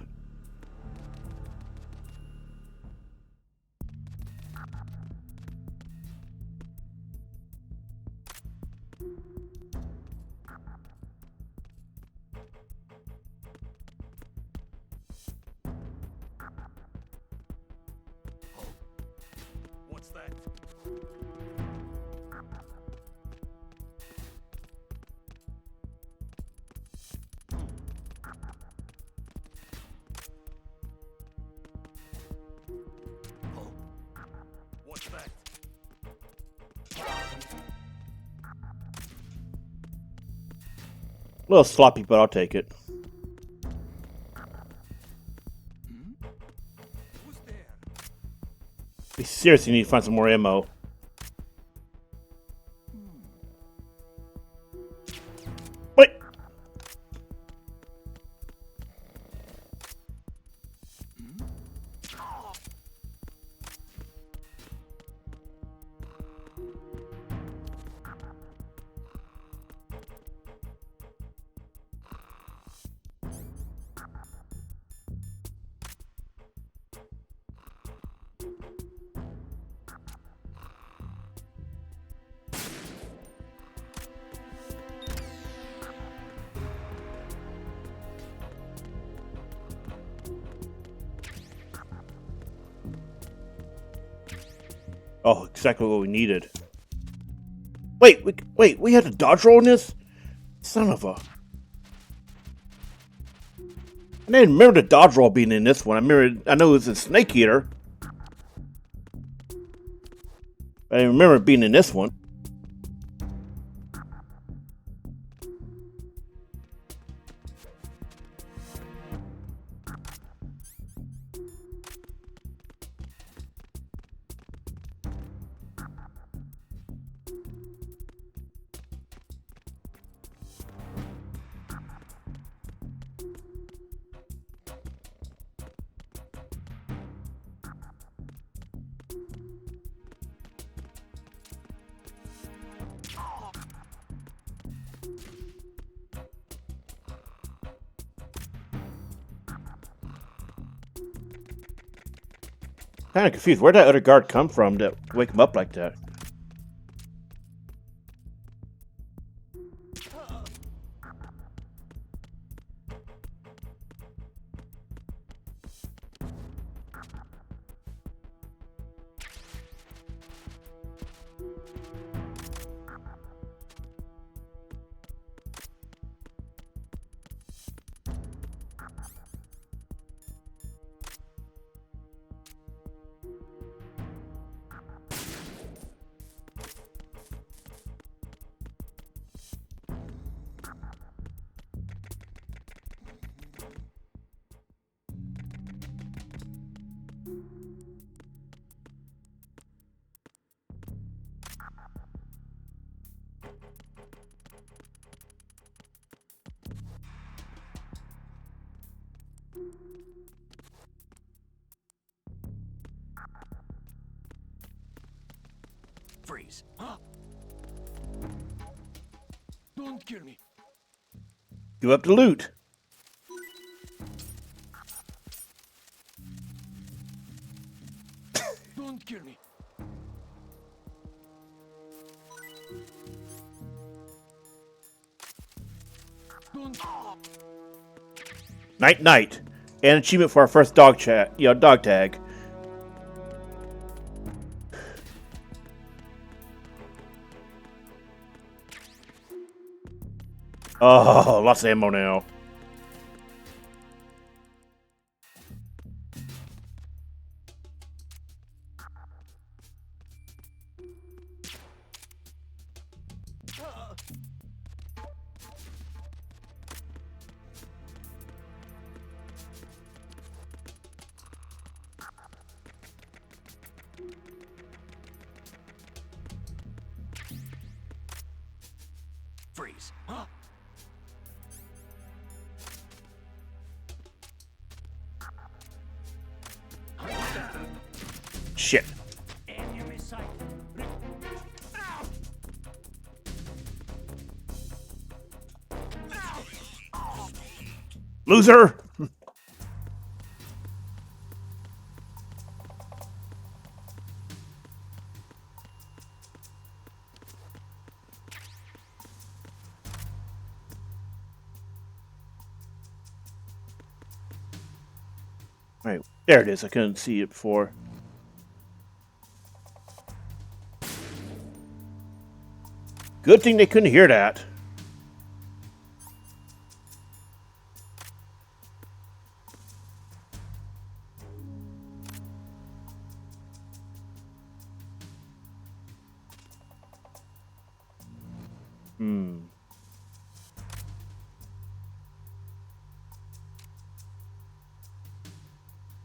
What's that? What's that? A little sloppy, but I'll take it. We seriously need to find some more ammo. Wait! Oh, exactly what we needed. Wait, we had to dodge roll in this? Son of a... I didn't remember the dodge roll being in this one. I know it was in Snake Eater. I didn't remember it being in this one. Kind of confused. Where'd that other guard come from to wake him up like that? Freeze. Don't kill me. Give up the loot. Don't kill me. Don't. Night. And achievement for our first dog tag. Oh, lots of ammo now. Freeze. Shit. Enemy sight. Loser! Alright, there it is. I couldn't see it before. Good thing they couldn't hear that.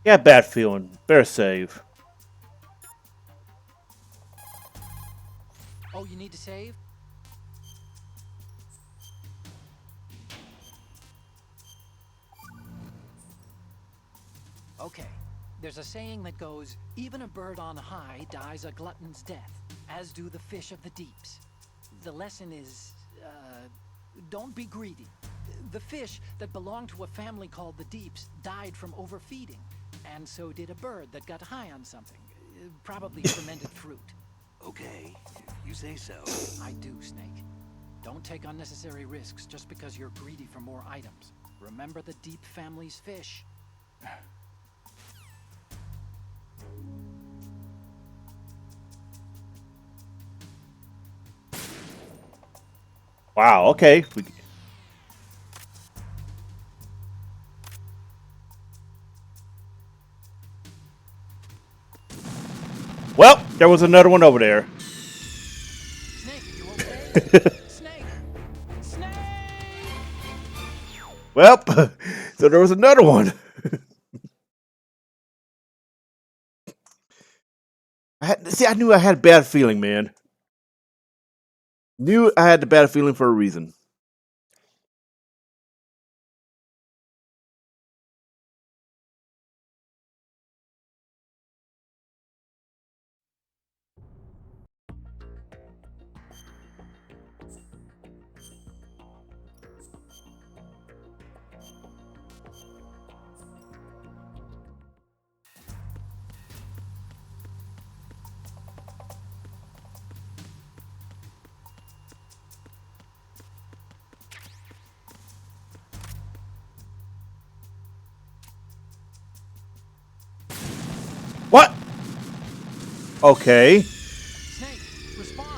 Yeah, bad feeling. Better save. Oh, you need to save? Okay. There's a saying that goes, even a bird on high dies a glutton's death, as do the fish of the deeps. The lesson is, don't be greedy. The fish that belonged to a family called the Deeps died from overfeeding, and so did a bird that got high on something, probably fermented fruit. Okay, if you say so. I do, Snake. Don't take unnecessary risks just because you're greedy for more items. Remember the Deep family's fish. Wow, okay. Well, there was another one over there. Snake, you okay? Snake! Snake! Well, so there was another one. I knew I had a bad feeling, man. Knew I had the bad feeling for a reason. What? Okay. Snake, respond!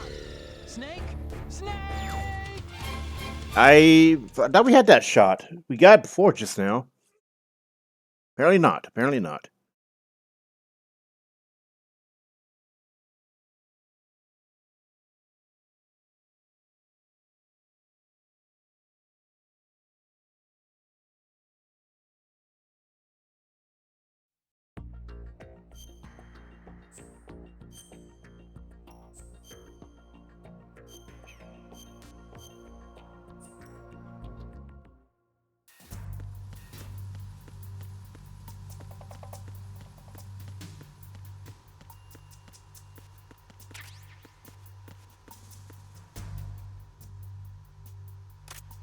Snake! Snake! I thought we had that shot. We got it before just now. Apparently not. Apparently not.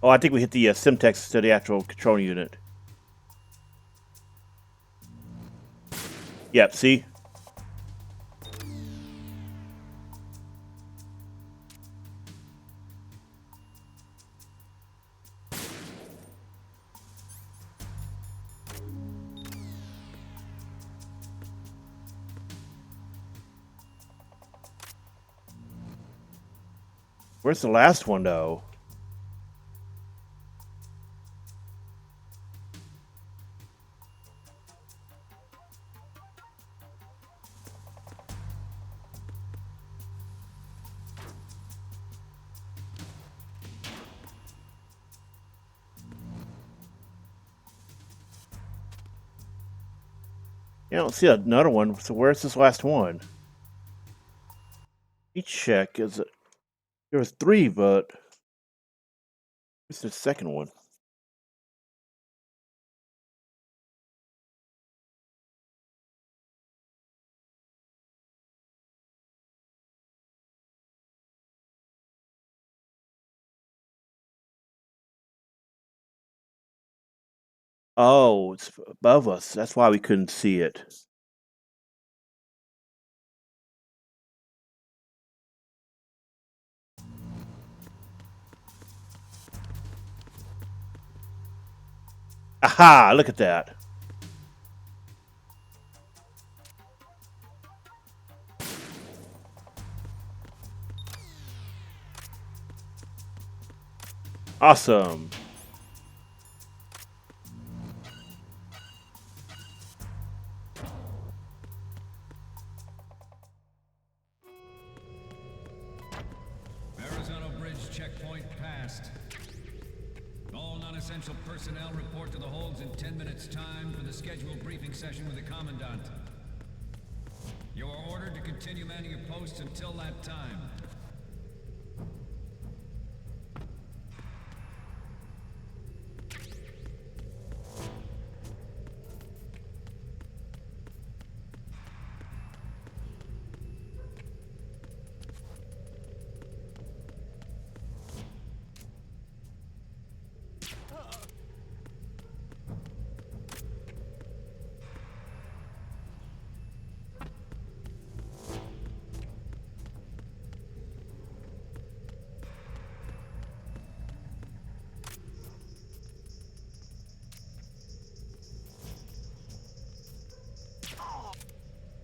Oh, I think we hit the Semtex to the actual control unit. Yep, see? Where's the last one, though? Yeah, I don't see another one. So where's this last one? Let me check. Is it? There was 3, but where's the second one? Oh, it's above us. That's why we couldn't see it. Aha! Look at that. Awesome. Arizona Bridge checkpoint passed. All non-essential personnel report to the holds in 10 minutes' time for the scheduled briefing session with the Commandant. You are ordered to continue manning your posts until that time.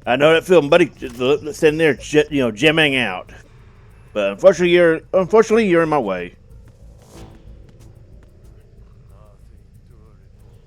I know that feeling, buddy. Just sitting there, jamming out. But unfortunately, you're in my way. Nothing to report.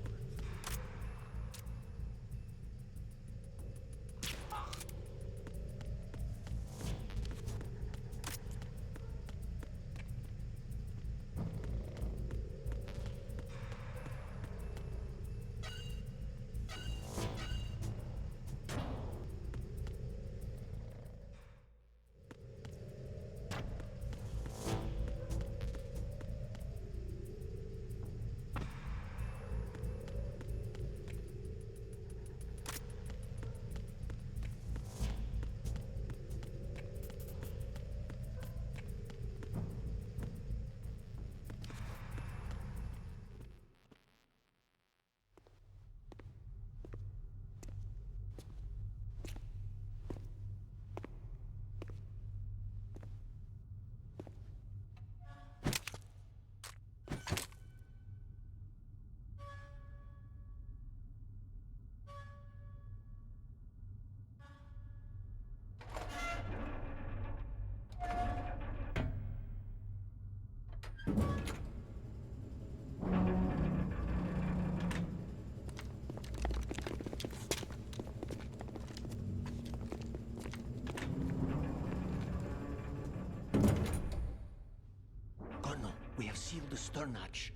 Colonel, we have sealed the stern hatch.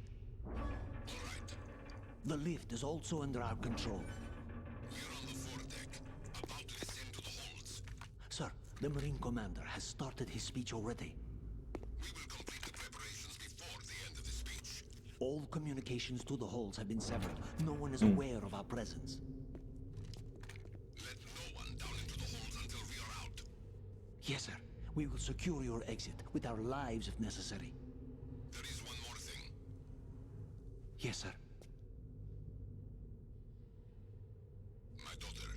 The lift is also under our control. We're on the foredeck, about to descend to the holds. Sir, the Marine Commander has started his speech already. We will complete the preparations before the end of the speech. All communications to the holds have been severed. No one is aware of our presence. Let no one down into the holds until we are out. Yes, sir. We will secure your exit with our lives if necessary. There is one more thing. Yes, sir. My daughter,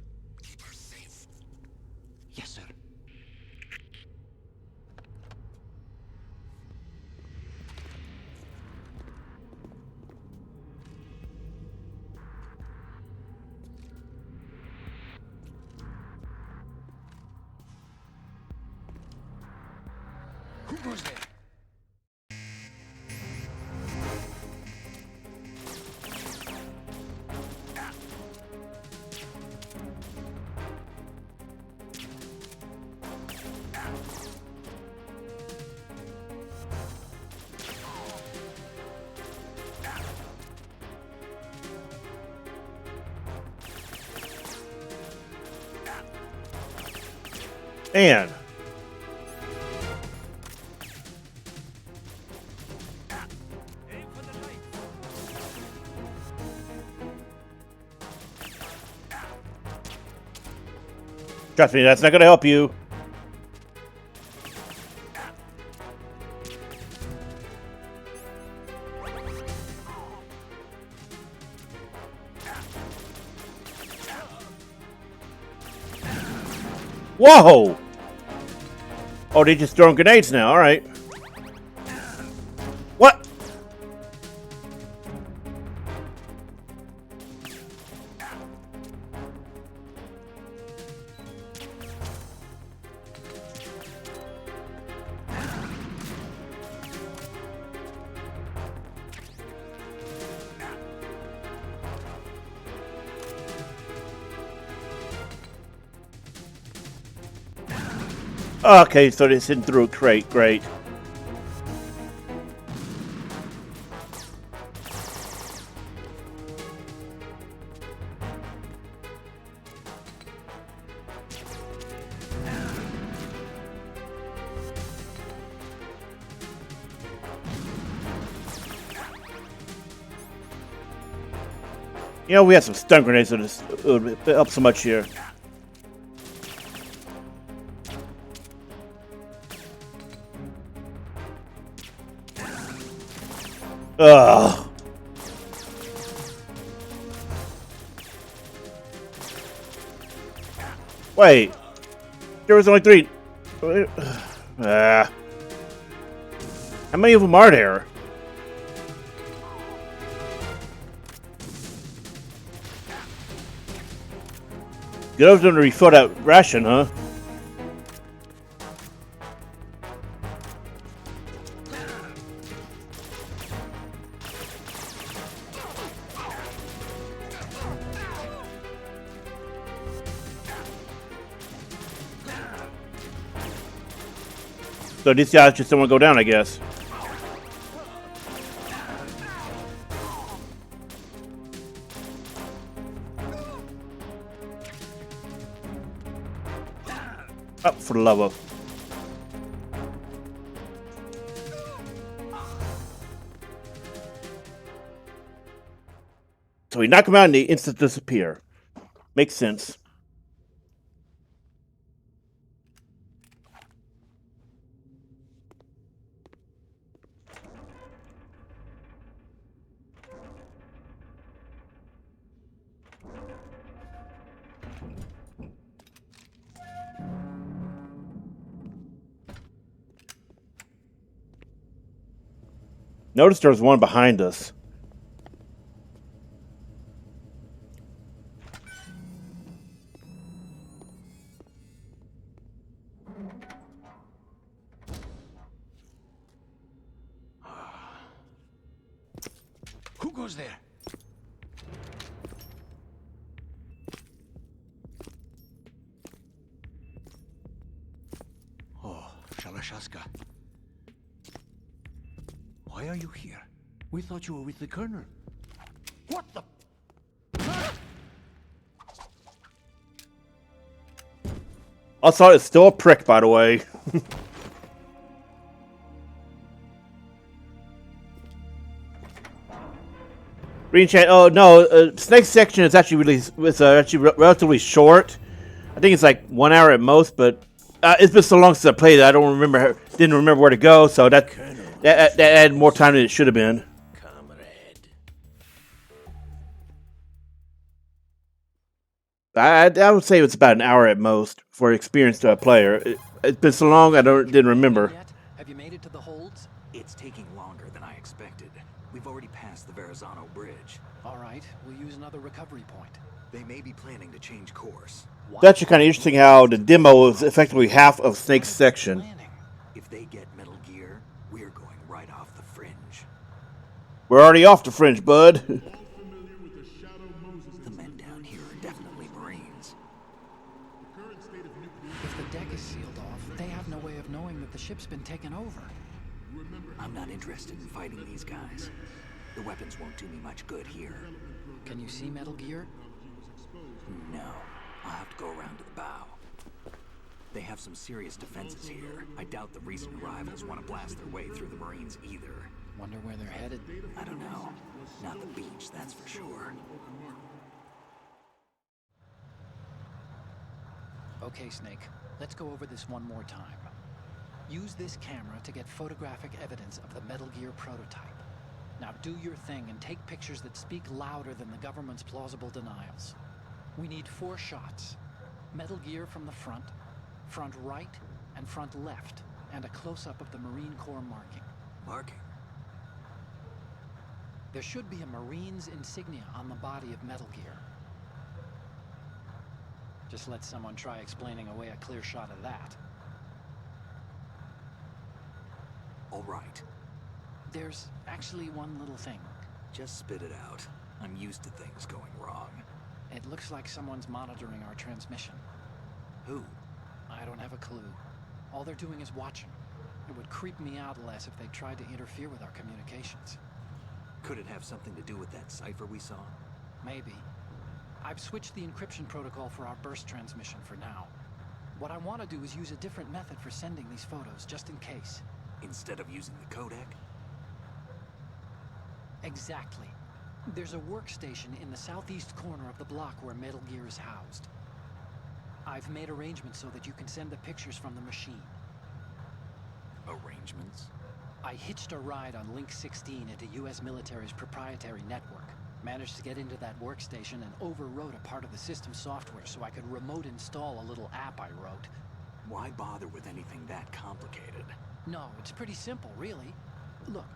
keep her safe. Yes, sir. Who goes there? Man. Aim for the light. Trust me, that's not gonna help you. Whoa! Oh, they just throwing grenades now. All right. What? Okay, so they sitting through a crate. Great. You know, we have some stun grenades, so this would help so much here. Ugh. Wait. There was only 3. How many of them are there? Get over to refill that ration, huh? So these guys just don't want to go down, I guess. Up for the love of. So we knock them out and they instantly disappear. Makes sense. Notice there's one behind us. Who goes there? Oh, Shalashaska. Why are you here? We thought you were with the Colonel. What the? Ocelot is still a prick, by the way. Green chat. Oh no, Snake section is actually relatively short. I think it's like 1 hour at most, but it's been so long since I played it. I didn't remember where to go, so that added more time than it should have been. I would say it's about an hour at most for an experienced player. It's been so long, didn't remember. Have you made it to the holds? It's taking longer than I expected. We've already passed the Verrazano Bridge. All right, we'll use another recovery point. They may be planning to change course. It's actually kind of interesting how the demo is effectively half of Snake's section. If they get Metal Gear, we're going right off the fringe. We're already off the fringe, bud. The men down here are definitely Marines. If the deck is sealed off, they have no way of knowing that the ship's been taken over. I'm not interested in fighting these guys. The weapons won't do me much good here. Can you see Metal Gear? No. I'll have to go around to the bow. They have some serious defenses here. I doubt the recent arrivals want to blast their way through the Marines either. Wonder where they're headed? I don't know. Not the beach, that's for sure. Okay, Snake. Let's go over this one more time. Use this camera to get photographic evidence of the Metal Gear prototype. Now do your thing and take pictures that speak louder than the government's plausible denials. We need 4 shots. Metal Gear from the front right, and front left, and a close-up of the Marine Corps marking. Marking? There should be a Marine's insignia on the body of Metal Gear. Just let someone try explaining away a clear shot of that. All right. There's actually one little thing. Just spit it out. I'm used to things going wrong. It looks like someone's monitoring our transmission. Who? I don't have a clue. All they're doing is watching. It would creep me out less if they tried to interfere with our communications. Could it have something to do with that cipher we saw? Maybe. I've switched the encryption protocol for our burst transmission for now. What I want to do is use a different method for sending these photos, just in case. Instead of using the codec? Exactly. There's a workstation in the southeast corner of the block where Metal Gear is housed. I've made arrangements so that you can send the pictures from the machine. Arrangements? I hitched a ride on Link 16 into U.S. military's proprietary network. Managed to get into that workstation and overwrote a part of the system software so I could remote install a little app I wrote. Why bother with anything that complicated? No, it's pretty simple, really. Look,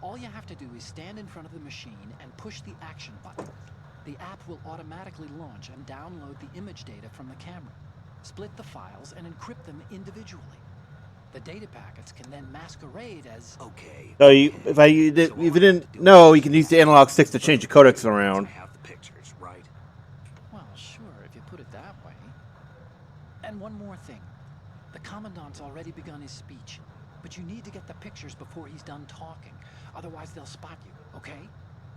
all you have to do is stand in front of the machine and push the action button. The app will automatically launch and download the image data from the camera, split the files, and encrypt them individually. The data packets can then masquerade as... Okay. So you, okay. if you So all I have didn't to do know, is you can use the analog sticks to change the codecs around. I have the pictures, right? Well, sure, if you put it that way. And one more thing. The Commandant's already begun his speech, but you need to get the pictures before he's done talking. Otherwise, they'll spot you, okay?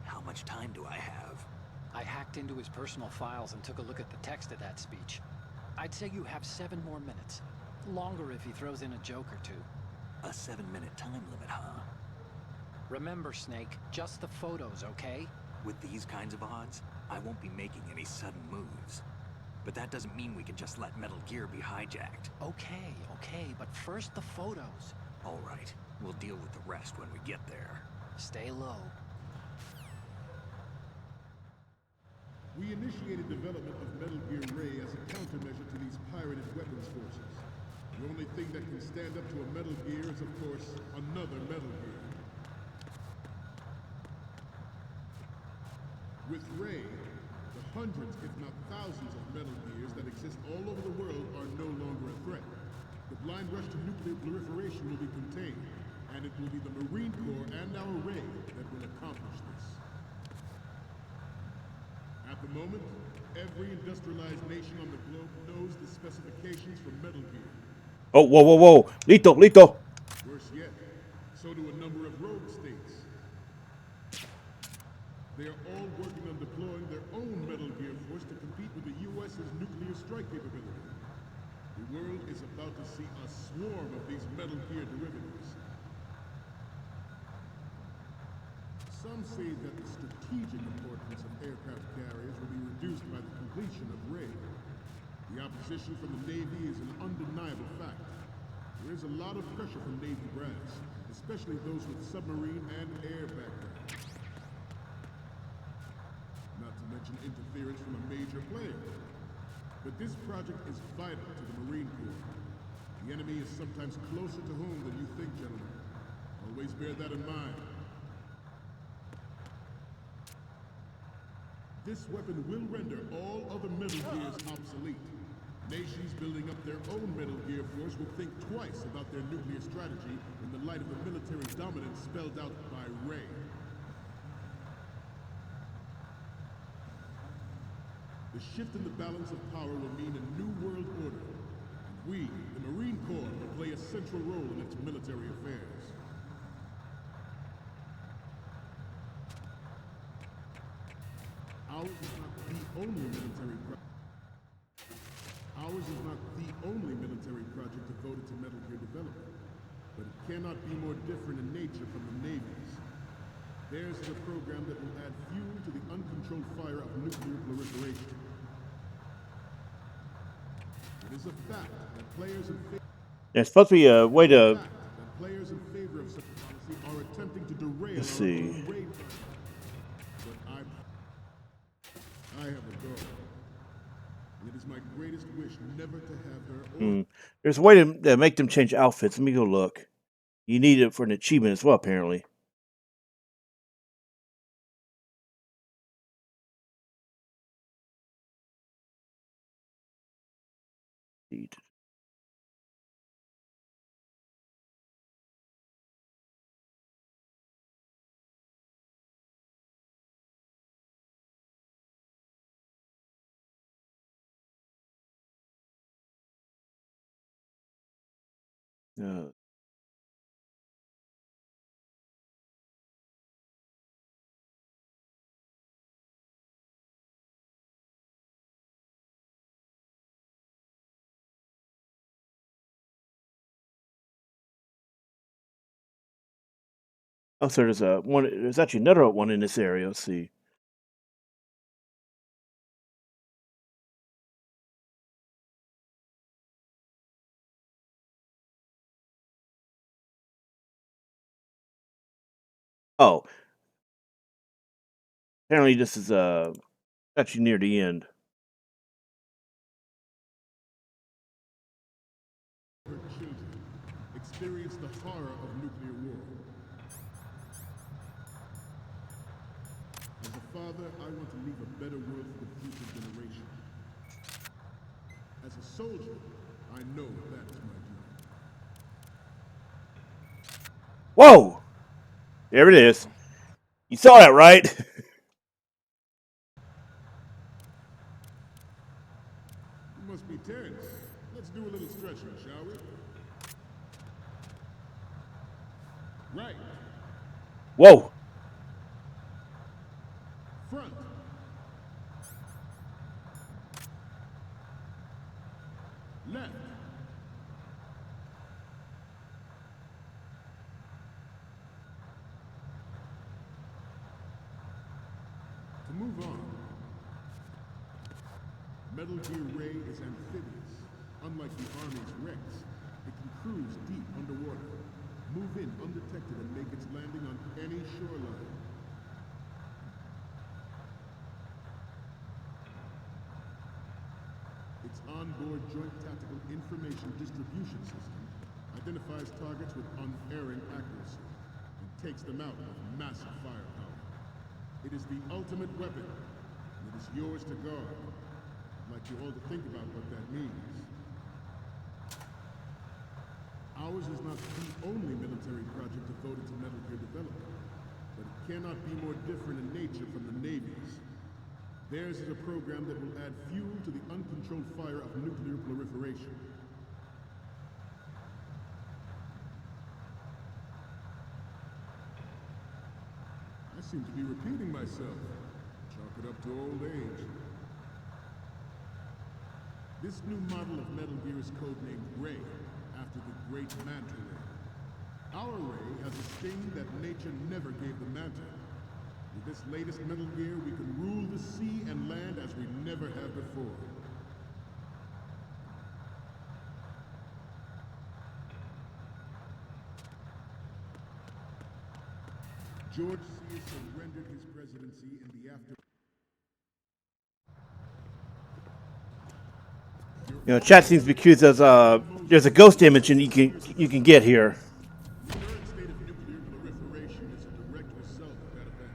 How much time do I have? I hacked into his personal files and took a look at the text of that speech. I'd say you have 7 more minutes. Longer if he throws in a joke or two. A 7-minute time limit, huh? Remember, Snake, just the photos, okay? With these kinds of odds, I won't be making any sudden moves. But that doesn't mean we can just let Metal Gear be hijacked. Okay, but first the photos. All right, we'll deal with the rest when we get there. Stay low. We initiated development of Metal Gear Ray as a countermeasure to these pirated weapons forces. The only thing that can stand up to a Metal Gear is, of course, another Metal Gear. With Ray, the hundreds, if not thousands, of Metal Gears that exist all over the world are no longer a threat. The blind rush to nuclear proliferation will be contained, and it will be the Marine Corps and our Ray that will accomplish this. At the moment, every industrialized nation on the globe knows the specifications for Metal Gear. Oh, whoa. Lito. Worse yet, so do a number of rogue states. They are all working on deploying their own Metal Gear force to compete with the U.S.'s nuclear strike capability. The world is about to see a swarm of these Metal Gear derivatives. Some say that the strategic importance of aircraft carriers will be reduced by the completion of Ray. The opposition from the Navy is an undeniable fact. There is a lot of pressure from Navy brass, especially those with submarine and air backgrounds. Not to mention interference from a major player. But this project is vital to the Marine Corps. The enemy is sometimes closer to home than you think, gentlemen. Always bear that in mind. This weapon will render all other Metal Gears obsolete. Nations building up their own Metal Gear force will think twice about their nuclear strategy in the light of the military dominance spelled out by Ray. The shift in the balance of power will mean a new world order. And we, the Marine Corps, will play a central role in its military affairs. Ours is not the only military project devoted to Metal Gear development, but it cannot be more different in nature from the Navy's. Theirs is a program that will add fuel to the uncontrolled fire of nuclear proliferation. It is a fact that players in favor There's supposed to be a way to. of such policy are attempting to derail Let's our see. own raid project. But I have a daughter. And it is my greatest wish never to have her or There's a way to make them change outfits. Let me go look. You need it for an achievement as well, apparently. Oh, so there's a one. There's actually another one in this area. Let's see. Oh, apparently this is actually near the end. her children experience the horror of nuclear war. As a father, I want to leave a better world for the future generation. As a soldier, I know that is my duty. Whoa! There it is. You saw that, right? You must be tense. Let's do a little stretching, shall we? Right. Whoa. Front. Left. To move on. Metal Gear Ray is amphibious. Unlike the Army's Rex, it can cruise deep underwater, move in undetected and make its landing on any shoreline. Its onboard Joint Tactical Information Distribution System identifies targets with unerring accuracy and takes them out with massive firepower. It is the ultimate weapon, and it is yours to guard. I'd like you all to think about what that means. Ours is not the only military project devoted to Metal Gear development, but it cannot be more different in nature from the Navy's. Theirs is a program that will add fuel to the uncontrolled fire of nuclear proliferation. I seem to be repeating myself. Chalk it up to old age. This new model of Metal Gear is codenamed Ray, after the great Manta Ray. Our Ray has a sting that nature never gave the Manta. With this latest Metal Gear, we can rule the sea and land as we never have before. George C. surrendered his presidency in the after. You know, chat seems to be accused as there's a ghost image and you can get here. The current state of nuclear proliferation is a direct result of that event.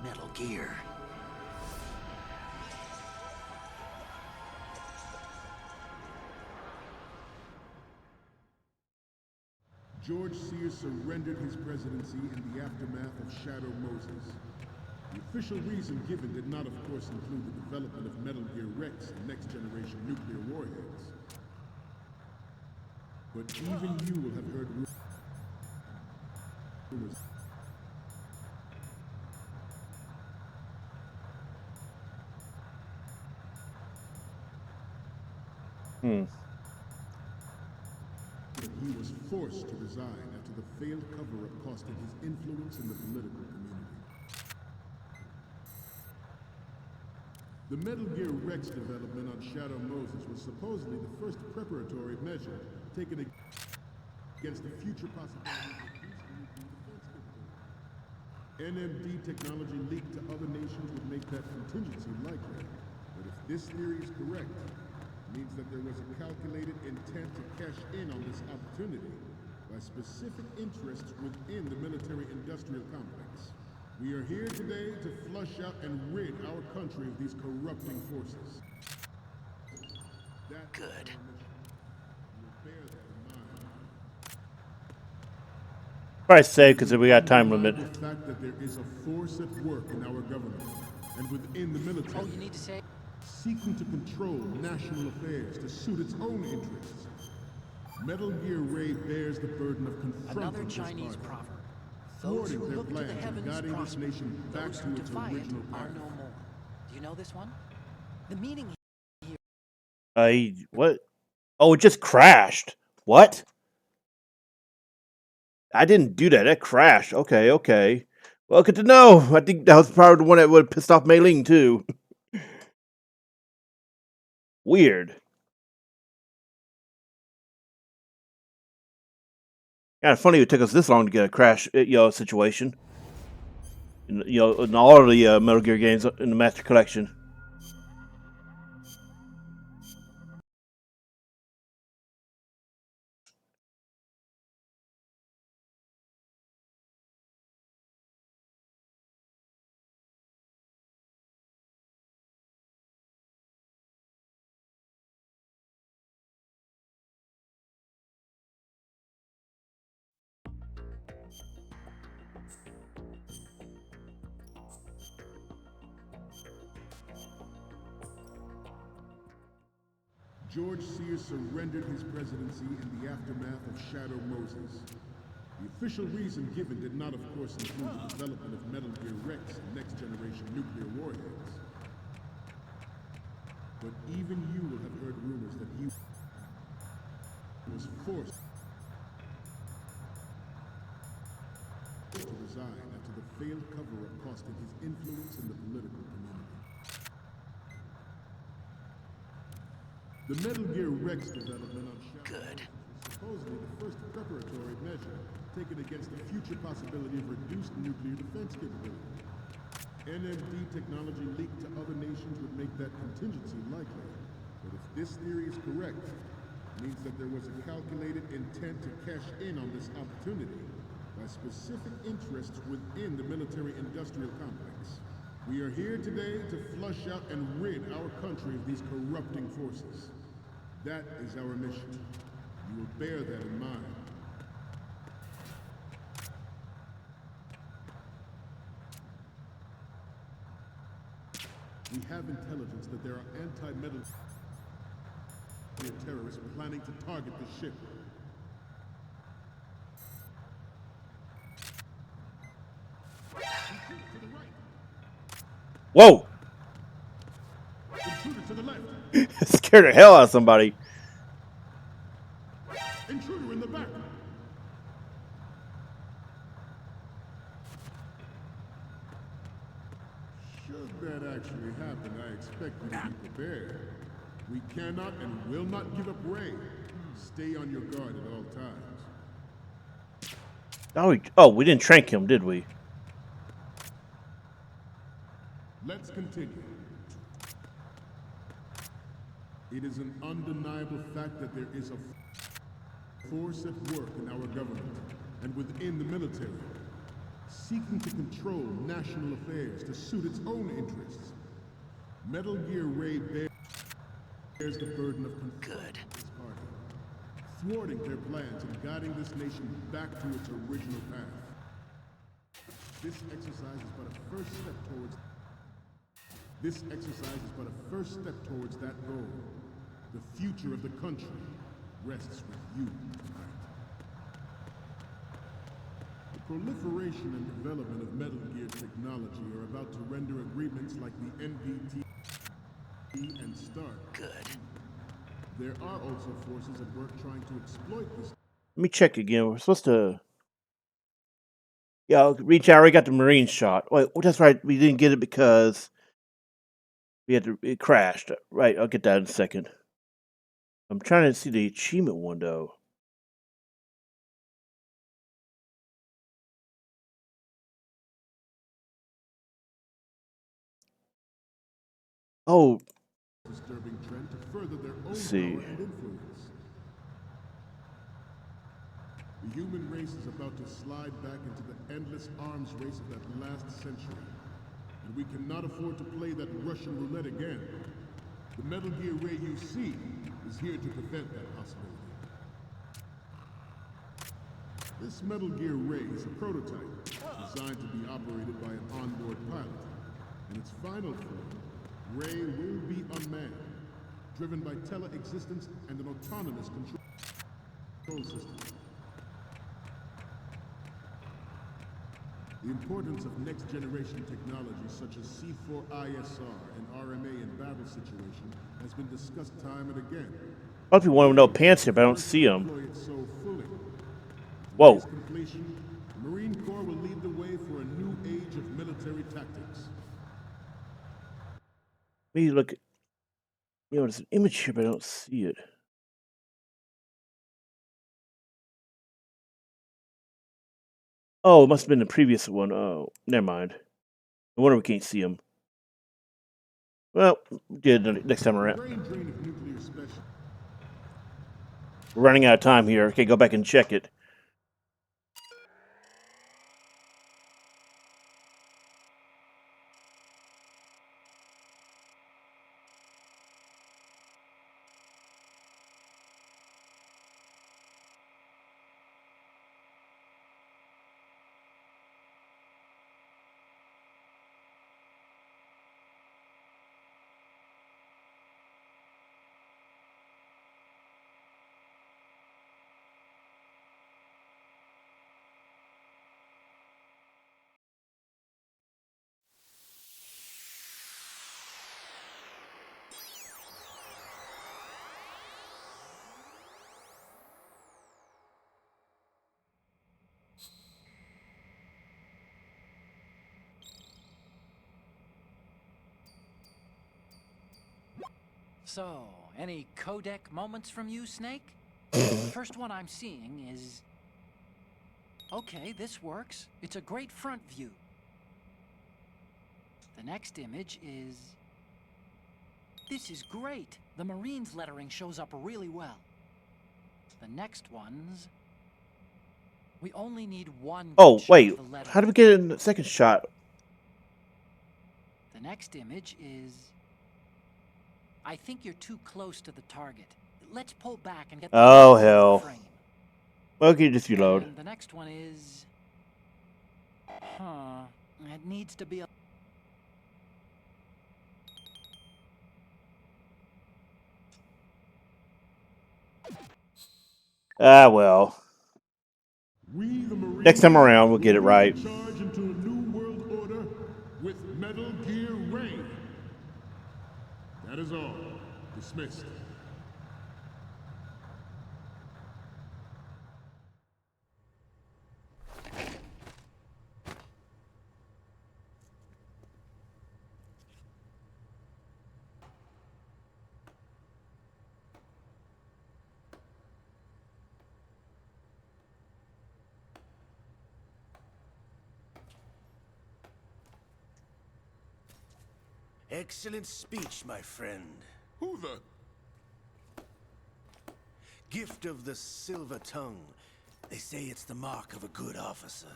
Metal Gear. George Sears surrendered his presidency in the aftermath of Shadow Moses. The official reason given did not, of course, include the development of Metal Gear Rex and next-generation nuclear warheads. But even you will have heard rumors. That he was forced to resign after the failed cover-up cost him his influence in the political community. The Metal Gear Rex development on Shadow Moses was supposedly the first preparatory measure taken against the future possibility of use of nuclear defense capability. NMD technology leaked to other nations would make that contingency likely. But if this theory is correct, it means that there was a calculated intent to cash in on this opportunity by specific interests within the military-industrial complex. We are here today to flush out and rid our country of these corrupting forces. That's Good. our mission. We'll bear that in mind. Probably say because we got time limit. The fact that there is a force at work in our government and within the military. Oh, you need to say... Seeking to control national affairs to suit its own interests. Metal Gear Ray bears the burden of confronting Another this Chinese party, proverb. Those who thwarting their look to the plans and heavens guiding this prosper. nation back Those to who its defy it original are path. no more. Do you know this one? The meaning What? Oh, it just crashed. What? I didn't do that. That crashed. Okay. Well, good to know. I think that was probably the one that would have pissed off Mei Ling, too. Weird. Kind of funny it took us this long to get a crash, situation. In all of the Metal Gear games in the Master Collection. George Sears surrendered his presidency in the aftermath of Shadow Moses. The official reason given did not, of course, include the development of Metal Gear Rex and next-generation nuclear warheads. But even you will have heard rumors that he was forced to resign after the failed cover-up costing his influence in the political community. The Metal Gear Rex development on Shadow is supposedly the first preparatory measure taken against the future possibility of reduced nuclear defense capability. NMD technology leaked to other nations would make that contingency likely. But if this theory is correct, it means that there was a calculated intent to cash in on this opportunity by specific interests within the military-industrial complex. We are here today to flush out and rid our country of these corrupting forces. That is our mission. You will bear that in mind. We have intelligence that there are anti-metal terrorists planning to target the ship. To the right. Whoa! Intruder to the left. Scared the hell out of somebody. Intruder in the back. Should that actually happen, I expect you to be prepared. We cannot and will not give up Ray. Stay on your guard at all times. We didn't trank him, did we? Let's continue. It is an undeniable fact that there is a force at work in our government and within the military, seeking to control national affairs to suit its own interests. Metal Gear Ray bears the burden of confronting this party, thwarting their plans and guiding this nation back to its original path. This exercise is but a first step towards that goal. The future of the country rests with you tonight. The proliferation and development of Metal Gear technology are about to render agreements like the NPT and START. Good. There are also forces at work trying to exploit this. Let me check again. We're supposed to... Yeah, reach out. We got the Marine shot. Wait, that's right. We didn't get it because it crashed. Right, I'll get that in a second. I'm trying to see the achievement window. Oh, Disturbing trend to further their own let's see. power and influence. The human race is about to slide back into the endless arms race of that last century. And we cannot afford to play that Russian roulette again. The Metal Gear Ray you see is here to prevent that possibility. This Metal Gear Ray is a prototype designed to be operated by an onboard pilot. In its final form, Ray will be unmanned, driven by tele-existence and an autonomous control system. The importance of next-generation technology such as C4ISR and RMA in battle situation has been discussed time and again. A lot of people want to know pants here, but I don't see them. So fully. Whoa. With completion, the Marine Corps will lead the way for a new age of military tactics. Maybe look. There's an image here, but I don't see it. Oh, it must have been the previous one. Oh, never mind. No wonder we can't see him. Well, get it next time around. Brain drain of nuclear special. We're running out of time here. Okay, go back and check it. So, any codec moments from you, Snake? First one I'm seeing is... Okay, this works. It's a great front view. The next image is... This is great. The Marines lettering shows up really well. The next one's... We only need one... Oh, wait. How did we get in the second shot? The next image is... I think you're too close to the target. Let's pull back and get the Oh, hell. frame. Okay, just reload. And the next one is... Huh. It needs to be a... Ah, well. We, the Marines, Next time around, we'll get it right. charge into a new world order with Metal Gear Ray. That is all. Dismissed. Excellent speech, my friend. Who the? Gift of the silver tongue. They say it's the mark of a good officer.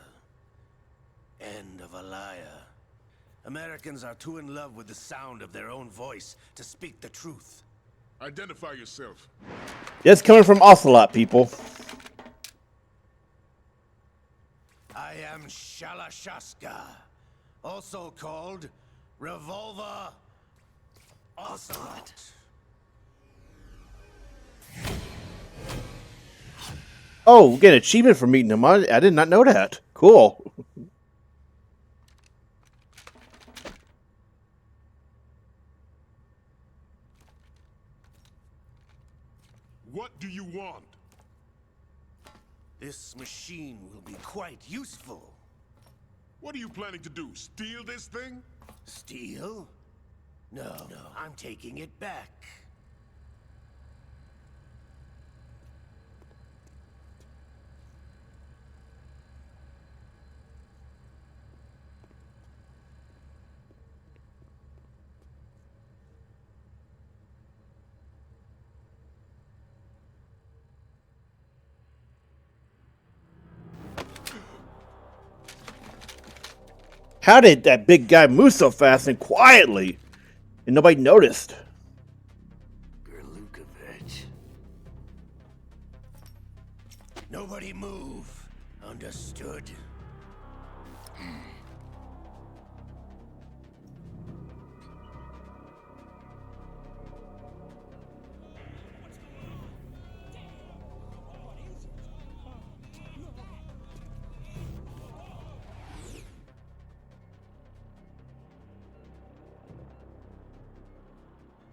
And of a liar. Americans are too in love with the sound of their own voice to speak the truth. Identify yourself. That's coming from Ocelot, people. I am Shalashaska, also called Revolver Ocelot. Oh, we get an achievement for meeting him. I did not know that. Cool. What do you want? This machine will be quite useful. What are you planning to do? Steal this thing? Steal? No, I'm taking it back. How did that big guy move so fast and quietly? And nobody noticed. Gurlukovich. Nobody move. Understood?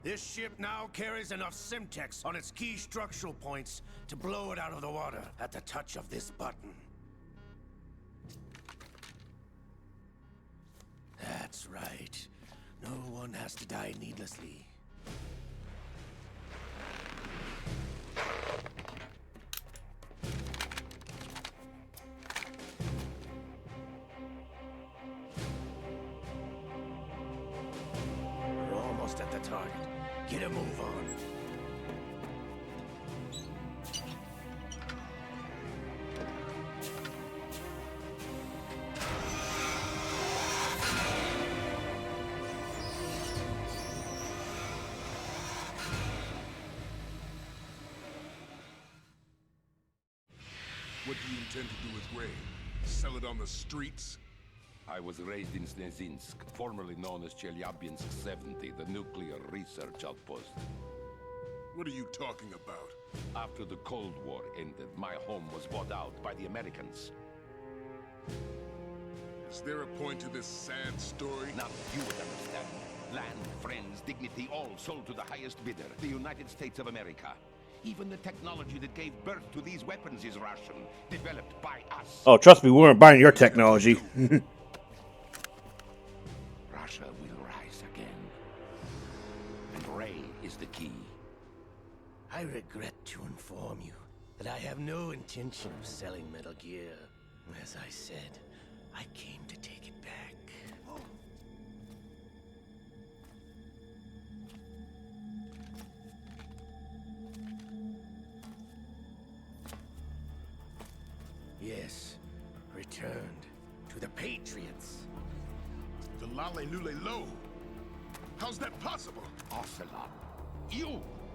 This ship now carries enough Semtex on its key structural points to blow it out of the water at the touch of this button. That's right. No one has to die needlessly. target. Get a move on. What do you intend to do with Ray? Sell it on the streets? I was raised in Snezinsk, formerly known as Chelyabinsk 70, the nuclear research outpost. What are you talking about? After the Cold War ended, my home was bought out by the Americans. Is there a point to this sad story? Now you would understand. Land, friends, dignity, all sold to the highest bidder, the United States of America. Even the technology that gave birth to these weapons is Russian, developed by us. Oh, trust me, we weren't buying your technology. Russia will rise again. And Ray is the key. I regret to inform you that I have no intention of selling Metal Gear. As I said, I came to take it back. Yes, returned to the Patriots. The Lale Lule Lo? How's that possible? Ocelot,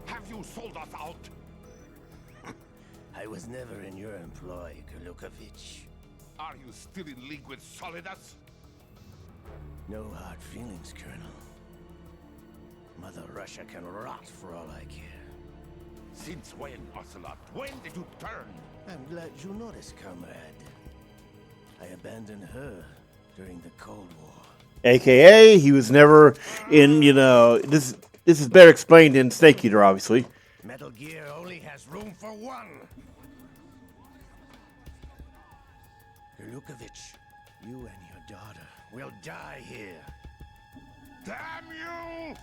have you sold us out? I was never in your employ, Gurlukovich. Are you still in league with Solidus? No hard feelings, Colonel. Mother Russia can rot for all I care. Since when, Ocelot? When did you turn? I'm glad you noticed, comrade. I abandoned her during the Cold War. AKA, he was never in, this is better explained in Snake Eater, obviously. Metal Gear only has room for one. Gurlukovich, you and your daughter will die here. Damn you!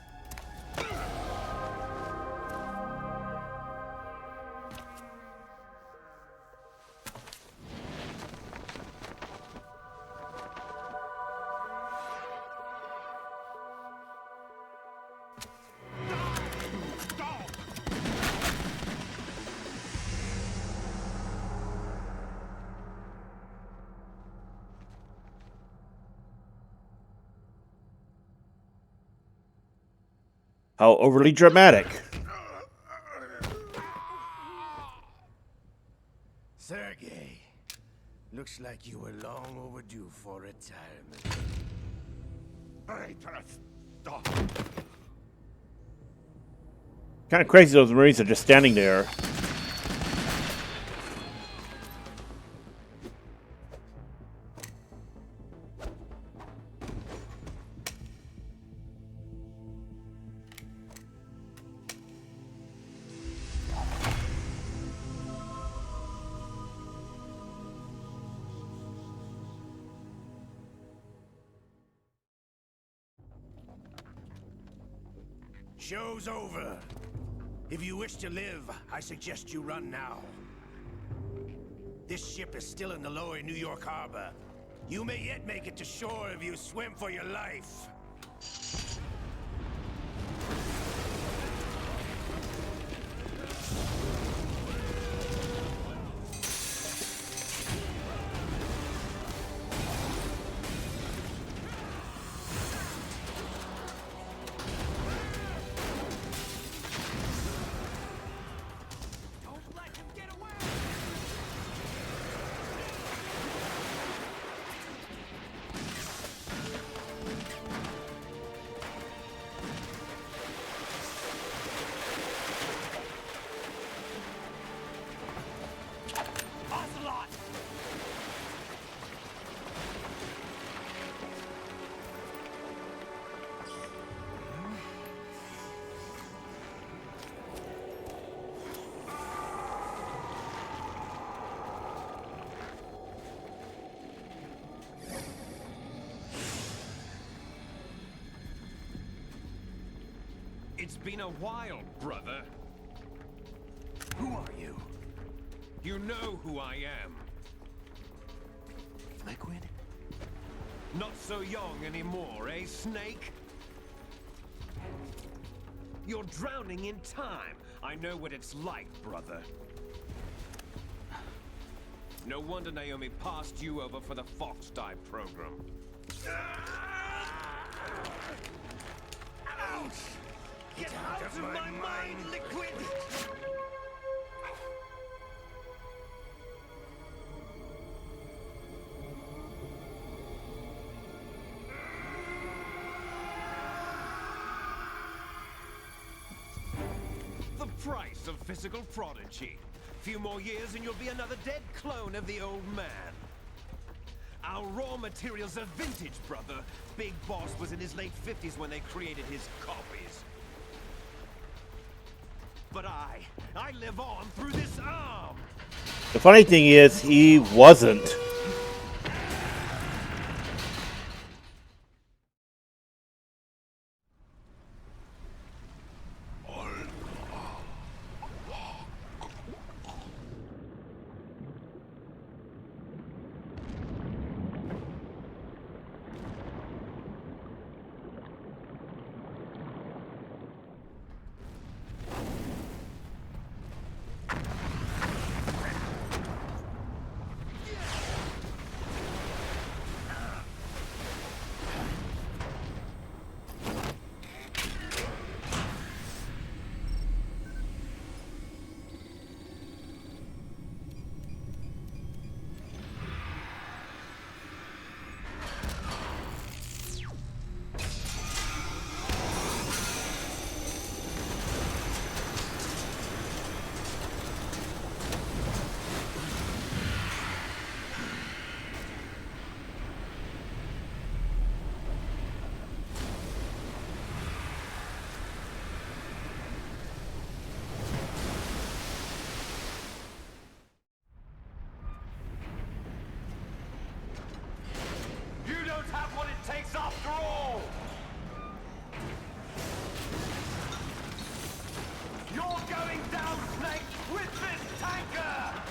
How overly dramatic. Sergei, looks like you were long overdue for retirement. Traitorous dog. Kind of crazy those Marines are just standing there. Show's over. If you wish to live, I suggest you run now. This ship is still in the lower New York harbor. You may yet make it to shore if you swim for your life. It's been a while, brother. Who are you? You know who I am. Liquid? Not so young anymore, eh, Snake? You're drowning in time. I know what it's like, brother. No wonder Naomi passed you over for the Fox Die program. Ouch! Get out of my mind, Liquid! The price of physical prodigy. Few more years and you'll be another dead clone of the old man. Our raw materials are vintage, brother. Big Boss was in his late 50s when they created his copies. But I live on through this arm. The funny thing is, he wasn't. Have what it takes after all! You're going down, Snake, with this tanker!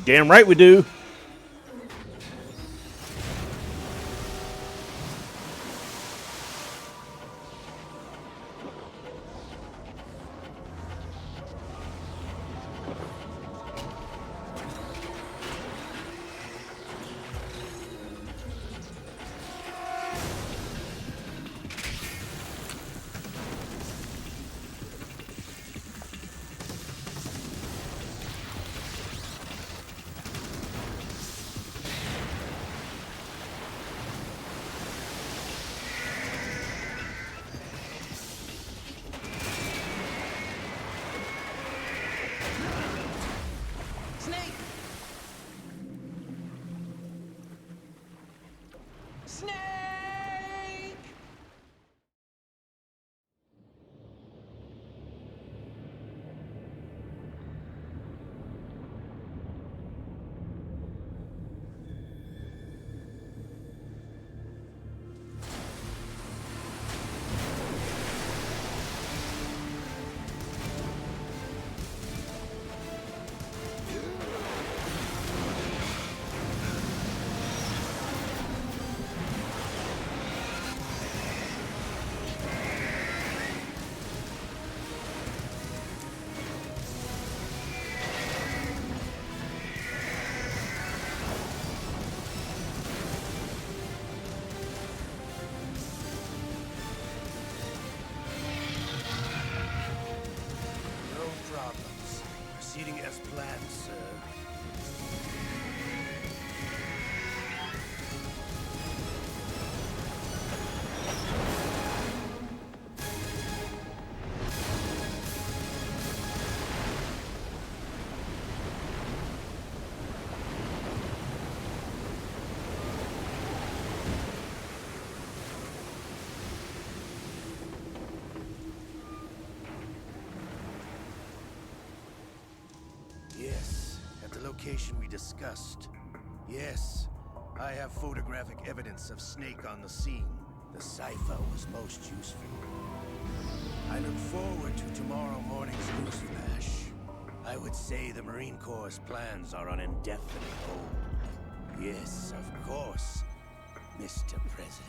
Damn right we do. as planned, sir. Yes, at the location we discussed. Yes, I have photographic evidence of Snake on the scene. The cipher was most useful. I look forward to tomorrow morning's news flash. I would say the Marine Corps' plans are on indefinite hold. Yes, of course, Mr. President.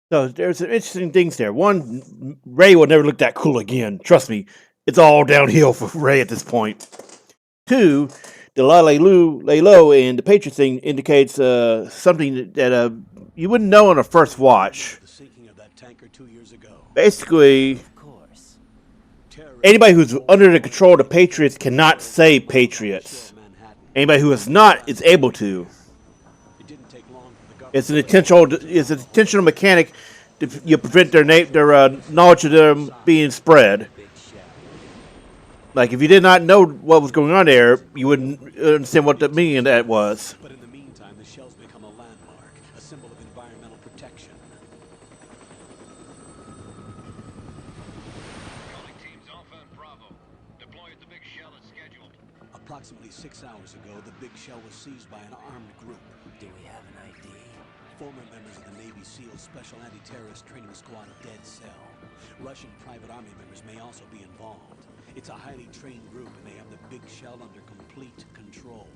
So there's some interesting things there. One, Ray will never look that cool again. Trust me, it's all downhill for Ray at this point. Two, the lay low and the Patriot thing indicates something that you wouldn't know on a first watch. The sinking of that tanker 2 years ago. Basically, Of course. anybody who's under the control of the Patriots cannot save Patriots. Anybody who is not is able to. It's an intentional mechanic to prevent their knowledge of them being spread. Like if you did not know what was going on there, you wouldn't understand what the meaning of that was. But in the meantime, the shell's become a landmark, a symbol of environmental protection. Calling teams Alpha and Bravo. Deploy at the Big Shell as scheduled. Approximately 6 hours ago, the Big Shell was seized by an armed group. Do we have an ID? Former members of the Navy SEAL Special Anti-Terrorist Training Squad Dead Cell. Russian private army members may also be involved. It's a highly trained group, and they have the Big Shell under complete control.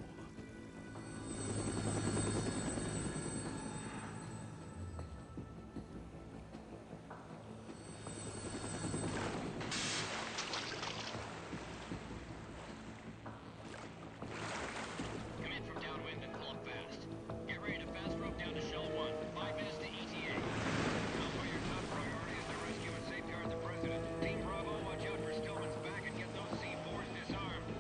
Come in from downwind and pull up fast. Get ready to fast rope down to Shell 1. 5 minutes to ETA. Also, your top priority is to rescue and safeguard the President. Team Bravo, watch out for Stillman's back and get those C4s disarmed.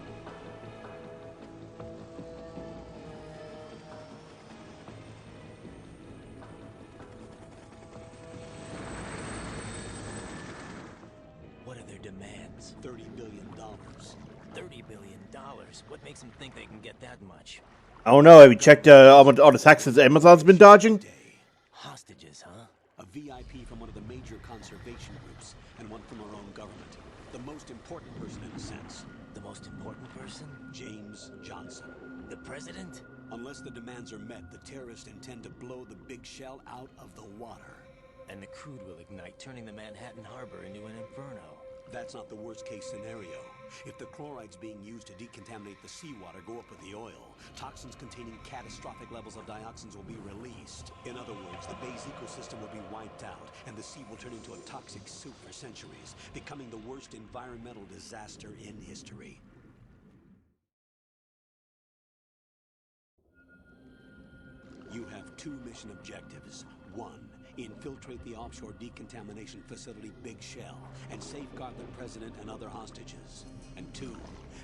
What are their demands? $30 billion. $30 billion? What makes them think they can get that much? I don't know. Have you checked all the taxes Amazon's been dodging? Hostages, huh? A VIP from one of the major conservation groups, and one from our own government. The most important person in a sense. The most important person? James Johnson. The President? Unless the demands are met, the terrorists intend to blow the Big Shell out of the water. And the crude will ignite, turning the Manhattan Harbor into an inferno. That's not the worst-case scenario. If the chlorides being used to decontaminate the seawater go up with the oil, toxins containing catastrophic levels of dioxins will be released. In other words, the bay's ecosystem will be wiped out, and the sea will turn into a toxic soup for centuries, becoming the worst environmental disaster in history. You have 2 mission objectives. 1, infiltrate the offshore decontamination facility Big Shell and safeguard the President and other hostages. And 2,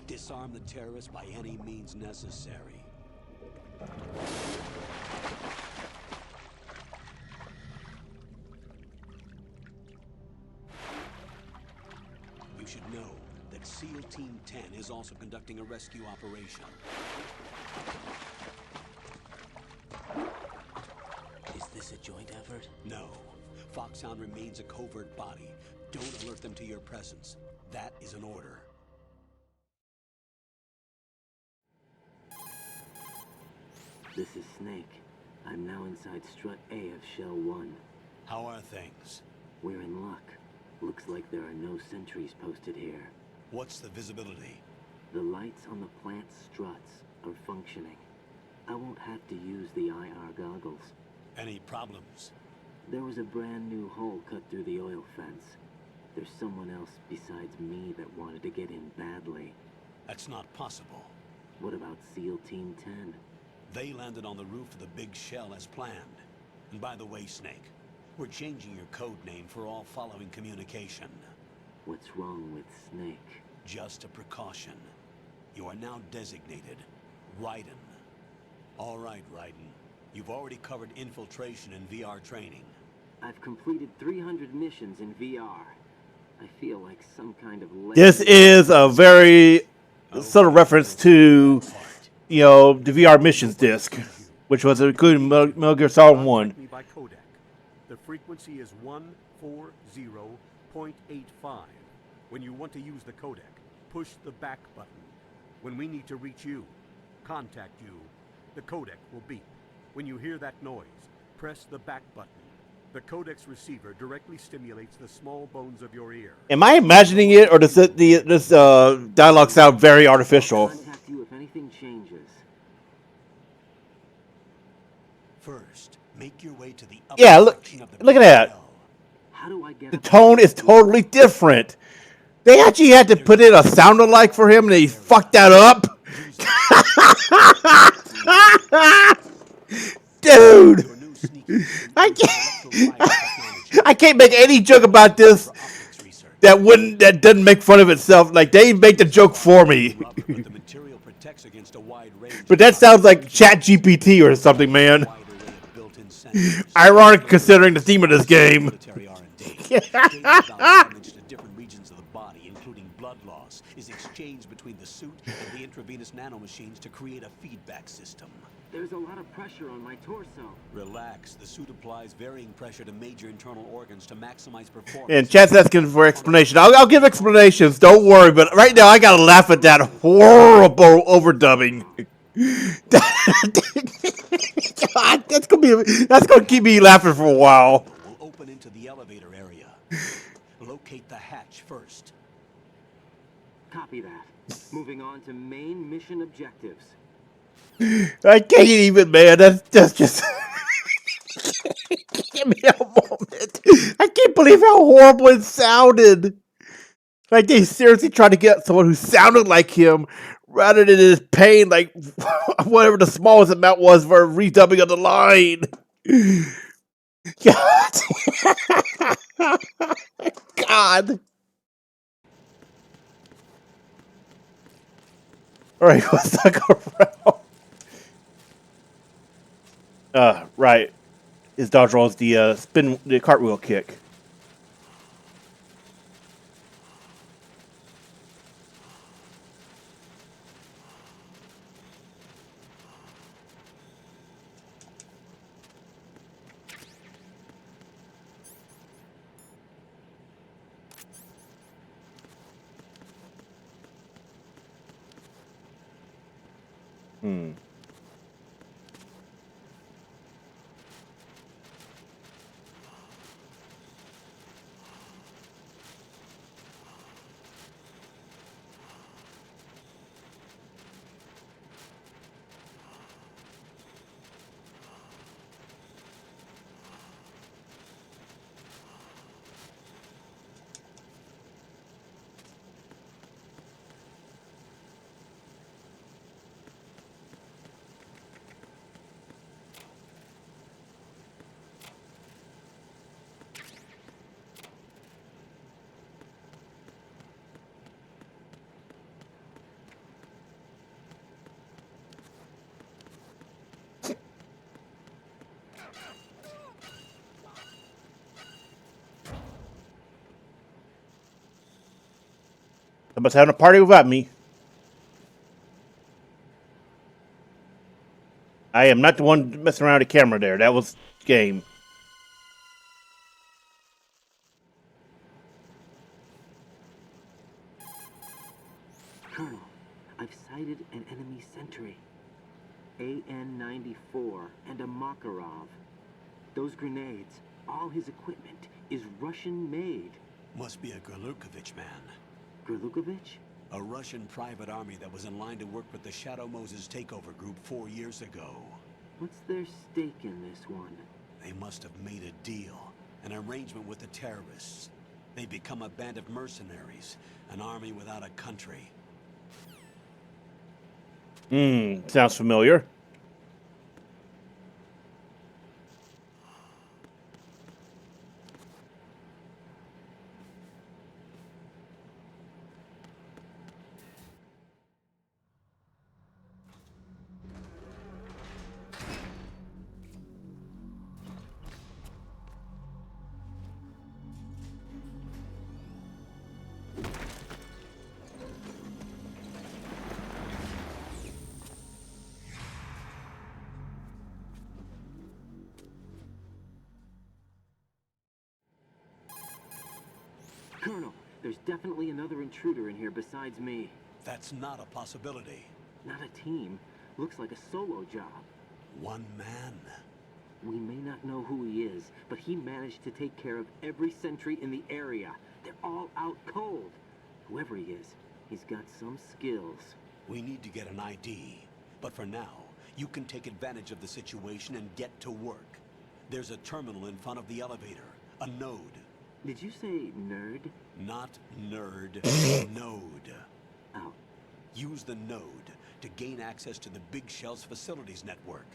disarm the terrorists by any means necessary. You should know that SEAL Team 10 is also conducting a rescue operation. Is this a joint effort? No. Foxhound remains a covert body. Don't alert them to your presence. That is an order. This is Snake. I'm now inside Strut A of Shell 1. How are things? We're in luck. Looks like there are no sentries posted here. What's the visibility? The lights on the plant struts are functioning. I won't have to use the IR goggles. Any problems? There was a brand new hole cut through the oil fence. There's someone else besides me that wanted to get in badly. That's not possible. What about SEAL Team 10? They landed on the roof of the big shell as planned. And by the way, Snake, we're changing your code name for all following communication. What's wrong with Snake? Just a precaution. You are now designated Raiden. All right, Raiden. You've already covered infiltration and VR training. I've completed 300 missions in VR. I feel like some kind of... This is a very subtle reference to, you know, the VR missions disc, which was including Metal Gear Solid 1. Me by codec. The frequency is 140.85. When you want to use the codec, push the back button. When we need to reach you, contact you, the codec will beep. When you hear that noise, press the back button. The codec's receiver directly stimulates the small bones of your ear. Am I imagining it, or does this dialogue sound very artificial? Contact you if anything changes. First, make your way to the Yeah, look at that. How do I get The tone is totally different. They actually had to put in a sound alike for him, and they fucked that up. Dude, I can't make any joke about this that doesn't make fun of itself. Like, they make the joke for me. But that sounds like ChatGPT or something, man. Ironic considering the theme of this game. Is exchanged between the suit and the intravenous nanomachines to create a feedback system. There's a lot of pressure on my torso. Relax. The suit applies varying pressure to major internal organs to maximize performance. And Chat's asking for explanation. I'll give explanations. Don't worry. But right now, I gotta laugh at that horrible overdubbing. God, that's gonna keep me laughing for a while. We'll open into the elevator area. Locate the hatch first. Copy that. Moving on to main mission objectives. I can't even, man. That's just... Give me a moment. I can't believe how horrible it sounded. Like, they seriously tried to get someone who sounded like him rather than his pain, like, whatever the smallest amount was for a redubbing of the line. God. Alright, let's not go around. Right. His dodge roll is the cartwheel kick. Somebody's having a party without me. I am not the one messing around with the camera there. That was game. Colonel, I've sighted an enemy sentry. AN-94 and a Makarov. Those grenades, all his equipment, is Russian-made. Must be a Gurlukovich man. Gurlukovich? A Russian private army that was in line to work with the Shadow Moses takeover group 4 years ago. What's their stake in this one? They must have made a deal, an arrangement with the terrorists. They become a band of mercenaries, an army without a country. Sounds familiar. Colonel, there's definitely another intruder in here besides me. That's not a possibility. Not a team. Looks like a solo job. One man. We may not know who he is, but he managed to take care of every sentry in the area. They're all out cold. Whoever he is, he's got some skills. We need to get an ID. But for now, you can take advantage of the situation and get to work. There's a terminal in front of the elevator. A node. Did you say nerd? Not nerd. Node. Oh. Use the node to gain access to the Big Shell's facilities network.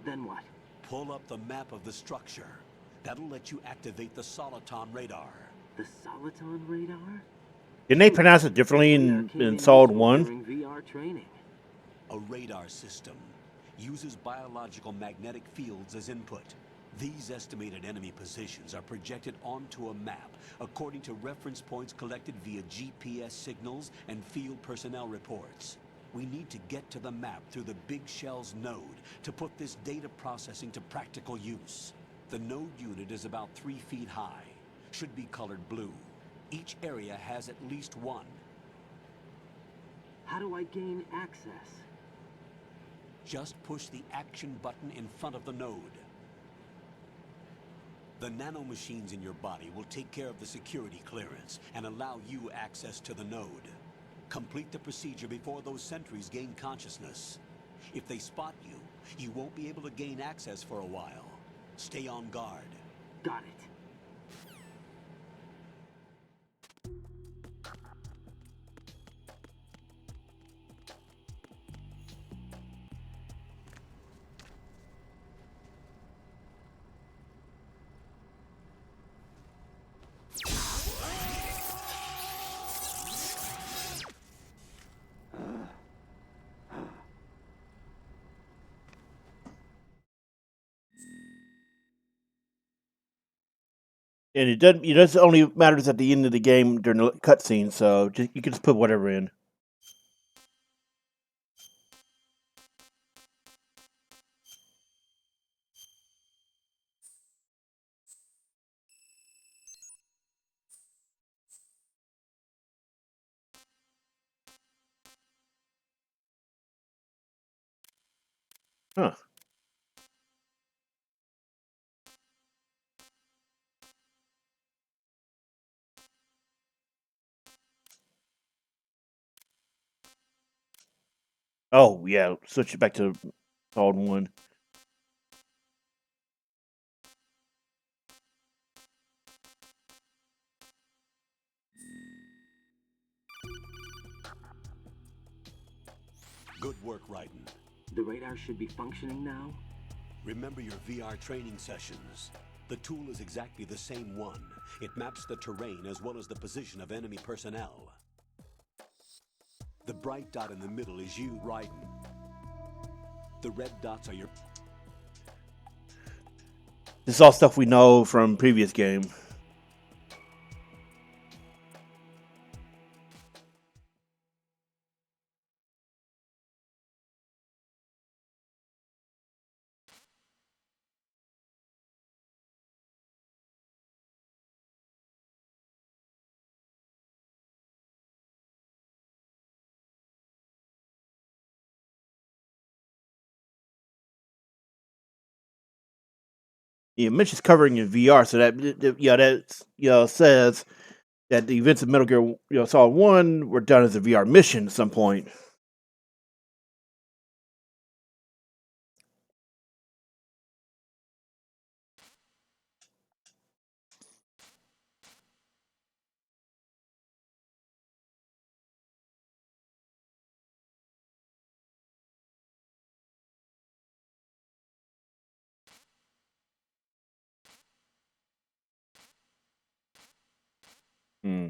Then what? Pull up the map of the structure. That'll let you activate the Soliton radar. The Soliton radar? Didn't they pronounce it differently in Solid 1? During VR training. A radar system uses biological magnetic fields as input. These estimated enemy positions are projected onto a map according to reference points collected via GPS signals and field personnel reports. We need to get to the map through the Big Shell's node to put this data processing to practical use. The node unit is about 3 feet high. Should be colored blue. Each area has at least one. How do I gain access? Just push the action button in front of the node. The nanomachines in your body will take care of the security clearance and allow you access to the node. Complete the procedure before those sentries gain consciousness. If they spot you, you won't be able to gain access for a while. Stay on guard. Got it. And it does only matters at the end of the game during the cutscene, so you can just put whatever in. Huh. Oh, yeah. Switch it back to Solid 1. Good work, Raiden. The radar should be functioning now? Remember your VR training sessions. The tool is exactly the same one. It maps the terrain as well as the position of enemy personnel. The bright dot in the middle is you, Raiden. The red dots are your... This is all stuff we know from previous game. Yeah, Mitch is covering in VR, so that says that the events of Metal Gear Solid 1 were done as a VR mission at some point. Hmm.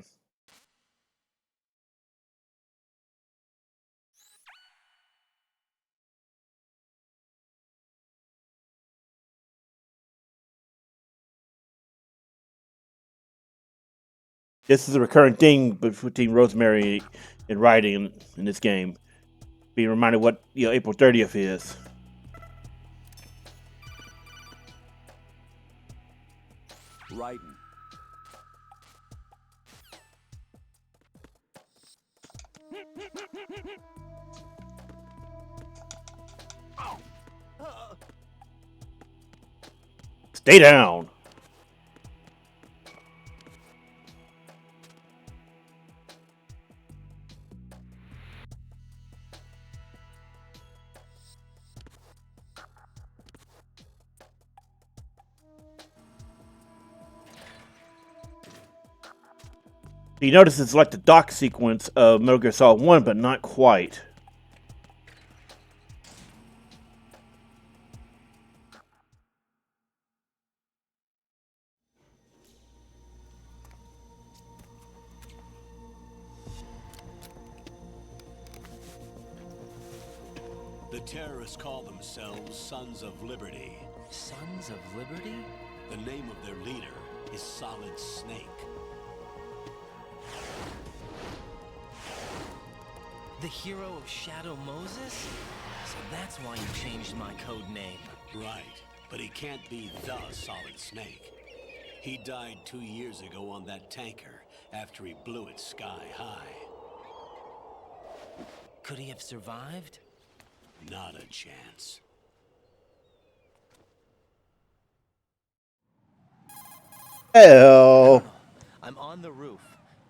This is a recurring thing between Rosemary and writing in this game. Being reminded what April 30th is. Raiden. Stay down. You notice it's like the dock sequence of Metal Gear Solid 1, but not quite. The terrorists call themselves Sons of Liberty. Sons of Liberty? The name of their leader is Solid Snake. The hero of Shadow Moses? So that's why you changed my code name. Right, but he can't be the Solid Snake. He died 2 years ago on that tanker after he blew it sky high. Could he have survived? Not a chance. Hell. I'm on the roof.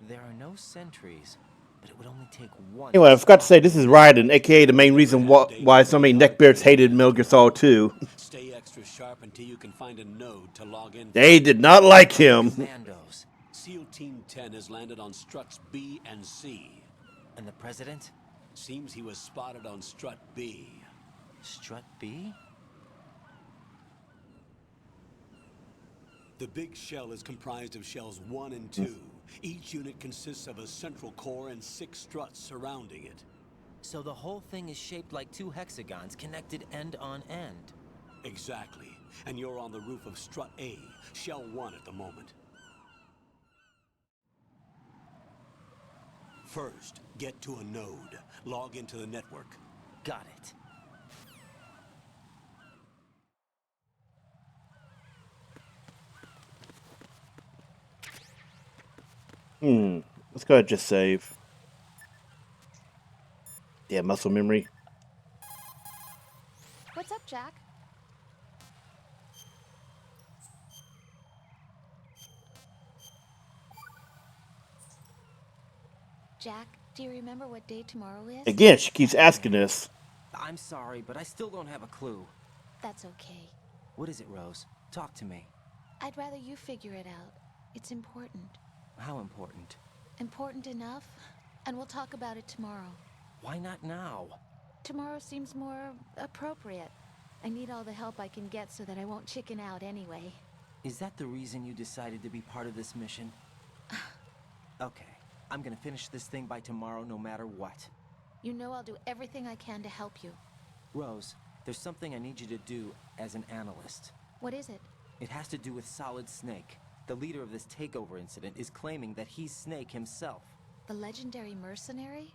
There are no sentries, but it would only take one. Anyway, I forgot to say this is Raiden, aka the main reason why so many neckbeards hated Metal Gear Solid 2. Stay extra sharp until you can find a node to log in. They did not like him. Commandos. SEAL Team 10 has landed on struts B and C. And the president? Seems he was spotted on strut B. Strut B? The big shell is comprised of shells 1 and 2. Each unit consists of a central core and 6 struts surrounding it. So the whole thing is shaped like 2 hexagons connected end on end. Exactly. And you're on the roof of strut A, shell 1 at the moment. First, get to a node. Log into the network. Got it. Let's go ahead and just save. Yeah, muscle memory. What's up, Jack? Jack, do you remember what day tomorrow is? Again, she keeps asking this. I'm sorry, but I still don't have a clue. That's okay. What is it, Rose? Talk to me. I'd rather you figure it out. It's important. How important? Important enough, and we'll talk about it tomorrow. Why not now? Tomorrow seems more appropriate. I need all the help I can get so that I won't chicken out anyway. Is that the reason you decided to be part of this mission? Okay, I'm gonna finish this thing by tomorrow no matter what. You know I'll do everything I can to help you. Rose, there's something I need you to do as an analyst. What is it? It has to do with Solid Snake. The leader of this takeover incident is claiming that he's Snake himself. The legendary mercenary?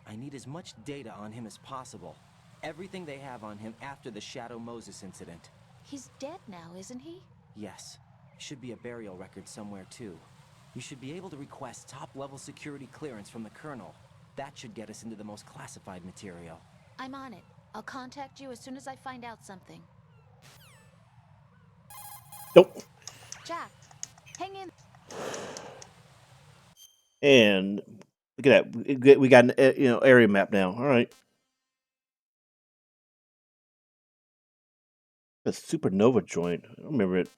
I need as much data on him as possible. Everything they have on him after the Shadow Moses incident. He's dead now, isn't he? Yes. Should be a burial record somewhere, too. You should be able to request top-level security clearance from the Colonel. That should get us into the most classified material. I'm on it. I'll contact you as soon as I find out something. Nope. Jack, hang in. And look at that. We got an area map now. All right. The supernova joint. I don't remember it.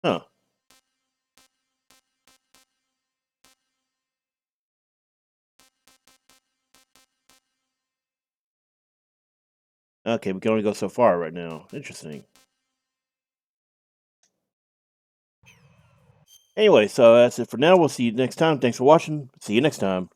Huh. Okay, we can only go so far right now. Interesting. Anyway, so that's it for now. We'll see you next time. Thanks for watching. See you next time.